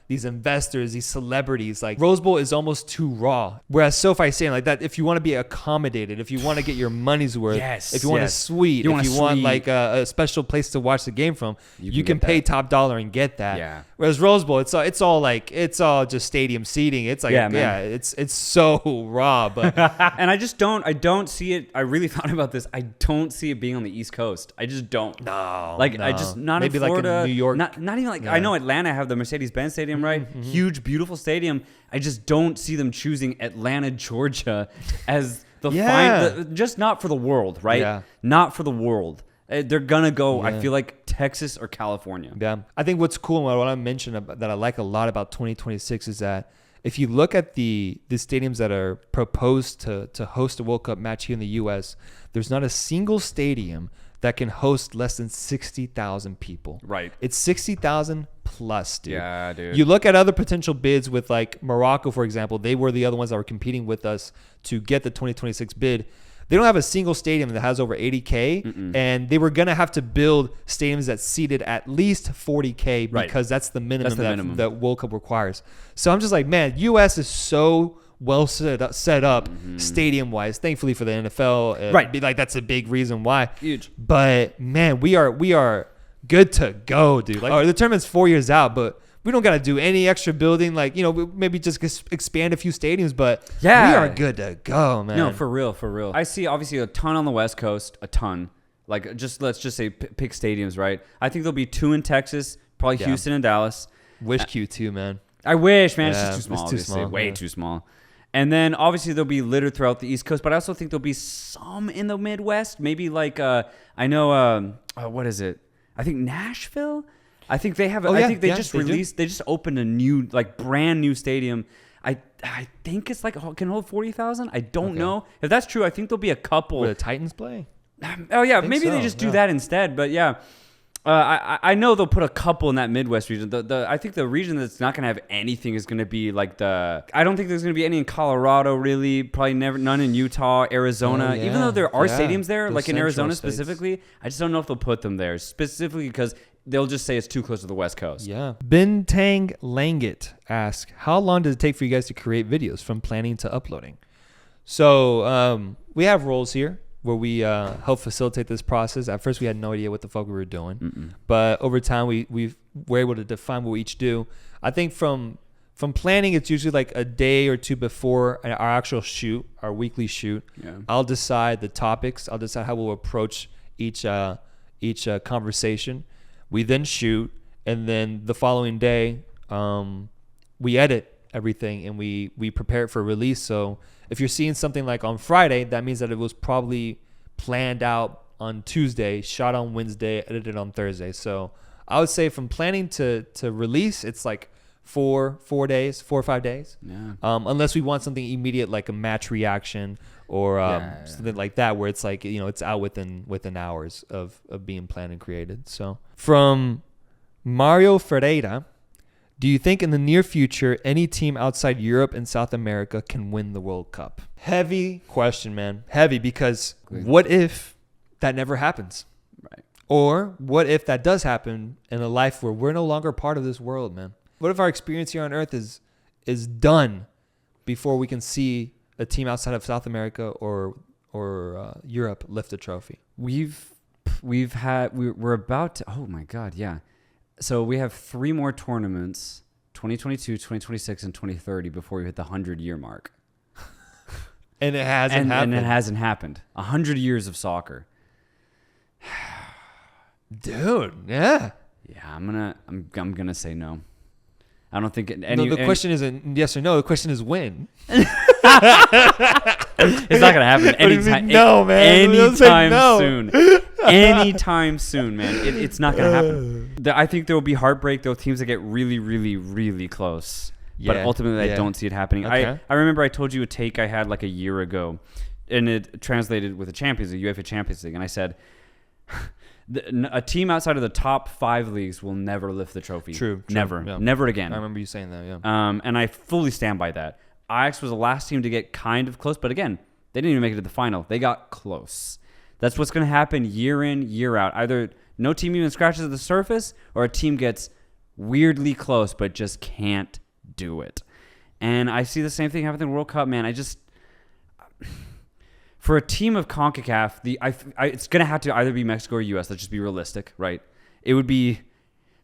these investors, these celebrities, like Rose Bowl is almost too raw. Whereas SoFi Stadium, like that, if you want to be accommodated, if you want to get your money's worth, if you want a suite, if you want like a special place to watch the game from, you can pay top dollar and get that. Yeah. Whereas Rose Bowl, it's all just stadium seating. It's like it's so raw. But and I don't see it. I really thought about this. I don't see it being on the East Coast. I just don't. I just not maybe in Florida, like in New York. Not even like I know Atlanta have the Mercedes-Benz Stadium, right? Mm-hmm. Huge, beautiful stadium. I just don't see them choosing Atlanta, Georgia as They'll find just not for the world, right? Yeah. Not for the world. They're gonna go. I feel like Texas or California. Yeah, I think what's cool and what I mentioned that I like a lot about 2026 is that if you look at the stadiums that are proposed to host a World Cup match here in the U.S., there's not a single stadium that can host less than 60,000 people. Right. It's 60,000 plus, dude. Yeah, dude. You look at other potential bids with like Morocco, for example. They were the other ones that were competing with us to get the 2026 bid. They don't have a single stadium that has over 80K, and they were going to have to build stadiums that seated at least 40K because that's the minimum that World Cup requires. So I'm just like, man, U.S. is so well set up stadium-wise. Thankfully for the NFL, right? Like that's a big reason why. Huge. But man, we are good to go, dude. Like the tournament's 4 years out, but we don't got to do any extra building. Like, maybe just expand a few stadiums, but we are good to go, man. No, for real. I see obviously a ton on the West Coast, a ton. Like, let's just say pick stadiums, right? I think there'll be 2 in Texas, probably Houston and Dallas. Wish Q2, man. I wish, man. It's just too small, it's too obviously. small. Way too small. And then obviously there'll be littered throughout the East Coast, but I also think there'll be some in the Midwest. Maybe like I know what is it? I think Nashville. I think they have. I think they just released. They just opened a new, like, brand new stadium. I think it's like can hold 40,000. I don't know if that's true. I think there'll be a couple. Where the Titans play. Oh yeah, maybe they just do that instead. But yeah, I know they'll put a couple in that Midwest region. I think the region that's not going to have anything is going to be like I don't think there's going to be any in Colorado, really. Probably none in Utah, Arizona. Even though there are stadiums there, like in Arizona specifically, I just don't know if they'll put them there specifically because they'll just say it's too close to the West Coast. Yeah. Bintang Langit asks, how long does it take for you guys to create videos from planning to uploading? So we have roles here where we help facilitate this process. At first, we had no idea what the fuck we were doing. But over time, we were able to define what we each do. I think from planning, it's usually like a day or two before our actual shoot, our weekly shoot. Yeah. I'll decide the topics. I'll decide how we'll approach each conversation. We then shoot, and then the following day, we edit everything and we prepare it for release. So if you're seeing something like on Friday, that means that it was probably planned out on Tuesday, shot on Wednesday, edited on Thursday. So I would say from planning to release, it's like 4 or 5 days. Yeah. Unless we want something immediate like a match reaction or something like that, where it's like, it's out within hours of being planned and created. So from Mario Ferreira, do you think in the near future any team outside Europe and South America can win the World Cup? Heavy question, man. Heavy, because what if that never happens? Right. Or what if that does happen in a life where we're no longer part of this world, man? What if our experience here on Earth is done before we can see a team outside of South America or Europe lift a trophy? We're about to, oh my God, yeah. So we have 3 more tournaments, 2022, 2026, and 2030 before we hit the 100-year mark. And it hasn't happened. And it hasn't happened. 100 years of soccer. Dude, yeah. Yeah, I'm gonna say no. I don't think the question isn't yes or no. The question is when. It's not gonna happen anytime. No, man. Anytime soon. Anytime soon, man. It's not gonna happen. I think there will be heartbreak. There will teams that get really, really, really close. Yeah, but ultimately, I don't see it happening. Okay. I remember I told you a take I had like a year ago, and it translated with the UEFA Champions League, and I said, a team outside of the top 5 leagues will never lift the trophy. True. Never. Yeah. Never again. I remember you saying that, yeah. And I fully stand by that. Ajax was the last team to get kind of close, but again, they didn't even make it to the final. They got close. That's what's going to happen year in, year out. Either no team even scratches the surface, or a team gets weirdly close but just can't do it. And I see the same thing happen in the World Cup, man. For a team of CONCACAF, it's going to have to either be Mexico or U.S. Let's just be realistic, right? It would be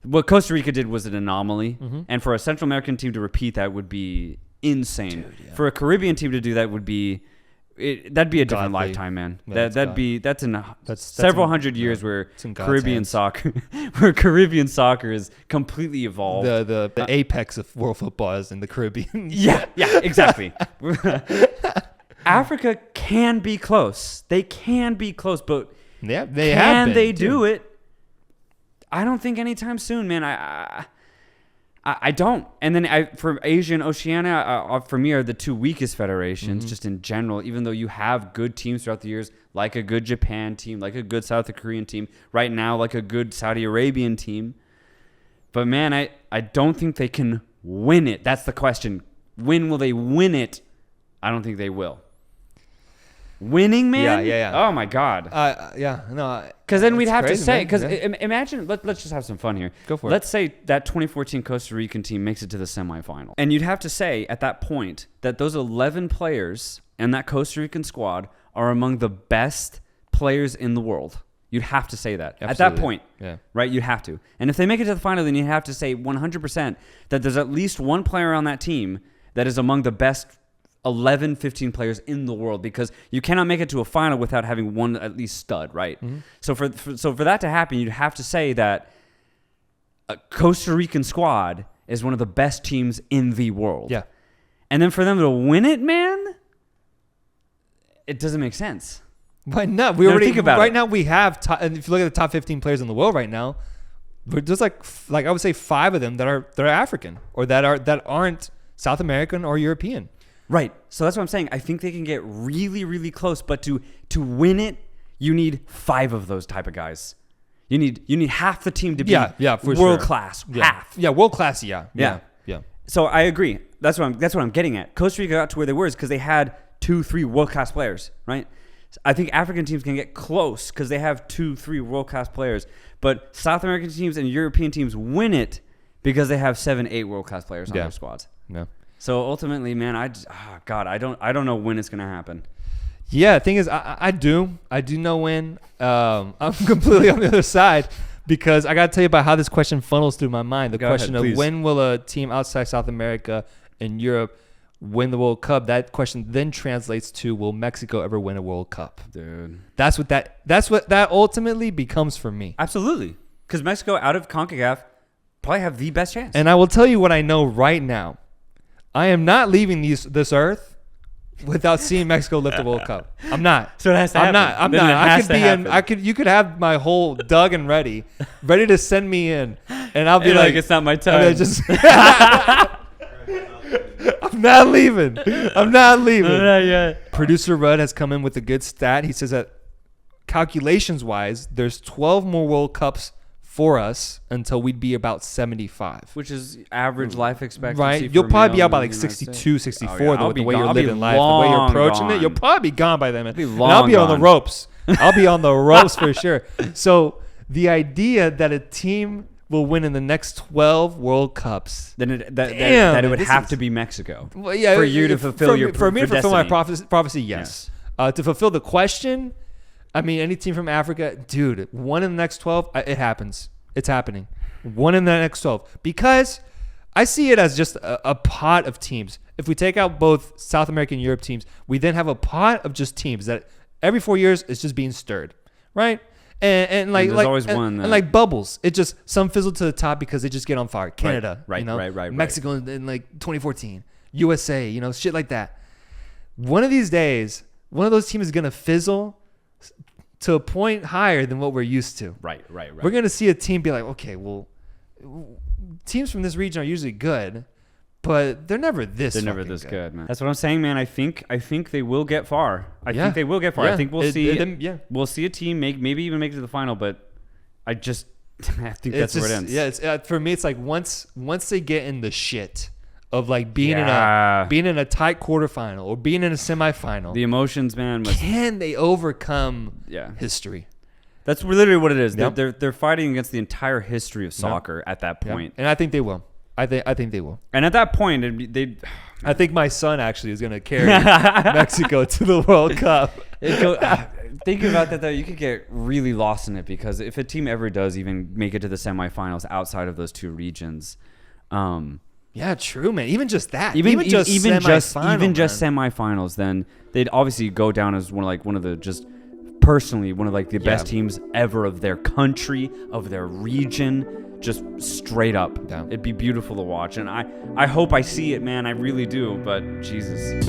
what Costa Rica did was an anomaly. Mm-hmm. And for a Central American team to repeat that would be insane. Dude, yeah. For a Caribbean team to do that would be that'd be a different lifetime, man. Yeah, that's several hundred years where Caribbean soccer is completely evolved. The apex of world football is in the Caribbean. Yeah, exactly. Africa can be close. They can be close, but they can have they do it? I don't think anytime soon, man. I don't. And then for Asia and Oceania, for me, are the two weakest federations, just in general, even though you have good teams throughout the years, like a good Japan team, like a good South Korean team, right now, like a good Saudi Arabian team. But, man, I don't think they can win it. That's the question. When will they win it? I don't think they will. Winning, man? Yeah. Oh, my God. No. Because then we'd have to say, because yeah. imagine, let's just have some fun here. Go for it. Let's say that 2014 Costa Rican team makes it to the semifinal. And you'd have to say at that point that those 11 players in that Costa Rican squad are among the best players in the world. You'd have to say that. Absolutely. At that point, right? You'd have to. And if they make it to the final, then you have to say 100% that there's at least one player on that team that is among the best 11, 15 players in the world, because you cannot make it to a final without having one at least stud, right? Mm-hmm. So for that to happen, you'd have to say that a Costa Rican squad is one of the best teams in the world. Yeah. And then for them to win it, man, it doesn't make sense. Why not? We already think about right it. now. We have, and if you look at the top 15 players in the world right now, there's like I would say 5 of them that are African or that aren't South American or European. Right. So that's what I'm saying. I think they can get really, really close, but to win it, you need 5 of those type of guys. You need half the team to be for world sure. class. Yeah. Half. Yeah, world class. Yeah. So I agree. That's what I'm getting at. Costa Rica got to where they were is because they had 2-3 world class players, right? I think African teams can get close because they have 2-3 world class players, but South American teams and European teams win it because they have 7-8 world class players on their squads. Yeah. So ultimately, man, I don't know when it's gonna happen. Yeah, the thing is, I do know when. I'm completely on the other side because I gotta tell you about how this question funnels through my mind. The question of when will a team outside South America and Europe win the World Cup? That question then translates to, will Mexico ever win a World Cup? Dude, that's what that ultimately becomes for me. Absolutely, because Mexico out of CONCACAF probably have the best chance. And I will tell you what I know right now. I am not leaving this earth without seeing Mexico lift the World Cup. I'm not. So it has to happen. I'm not. You could have my whole dug and ready to send me in, and I'll be like, it's not my time. I'm not leaving. I'm not leaving. Not yet. Producer Rudd has come in with a good stat. He says that calculations wise, there's 12 more World Cups for us until we'd be about 75, which is average life expectancy. Right, you'll probably be out by like 62, 64. With the way you're living life, the way you're approaching it, you'll probably be gone by then. And I'll be on the ropes. I'll be on the ropes for sure. So the idea that a team will win in the next 12 World Cups, then it would have to be Mexico. Well, yeah, for you to fulfill for me to fulfill my destiny. prophecy, yes. Yeah. To fulfill the question, I mean, any team from Africa, dude, one in the next 12, it happens. It's happening. One in the next 12. Because I see it as just a pot of teams. If we take out both South American and Europe teams, we then have a pot of just teams that every 4 years is just being stirred, right? And like always one and like bubbles. It just, some fizzle to the top because they just get on fire. Canada, right, you know? right. Mexico in like 2014, USA, you know, shit like that. One of these days, one of those teams is gonna fizzle to a point higher than what we're used to. Right. We're gonna see a team be like, okay, well, teams from this region are usually good, but they're never this. They're never this good, man. That's what I'm saying, man. I think they will get far. I think they will get far. Yeah. I think we'll see. We'll see a team maybe even make it to the final, but I think that's where it ends. Yeah, it's for me. It's like once they get in the shit of like being in a tight quarterfinal or being in a semifinal, the emotions, man. Can they overcome history? That's literally what it is. Yep. They're fighting against the entire history of soccer at that point, and I think they will. I think they will. And at that point, I think my son actually is going to carry Mexico to the World Cup. Thinking about that, though, you could get really lost in it because if a team ever does even make it to the semifinals outside of those two regions, yeah, true, man. Even just that, even just semifinals, then they'd obviously go down as one of the just personally one of like the best teams ever of their country, of their region, just straight up. Yeah. It'd be beautiful to watch, and I hope I see it, man. I really do, but Jesus.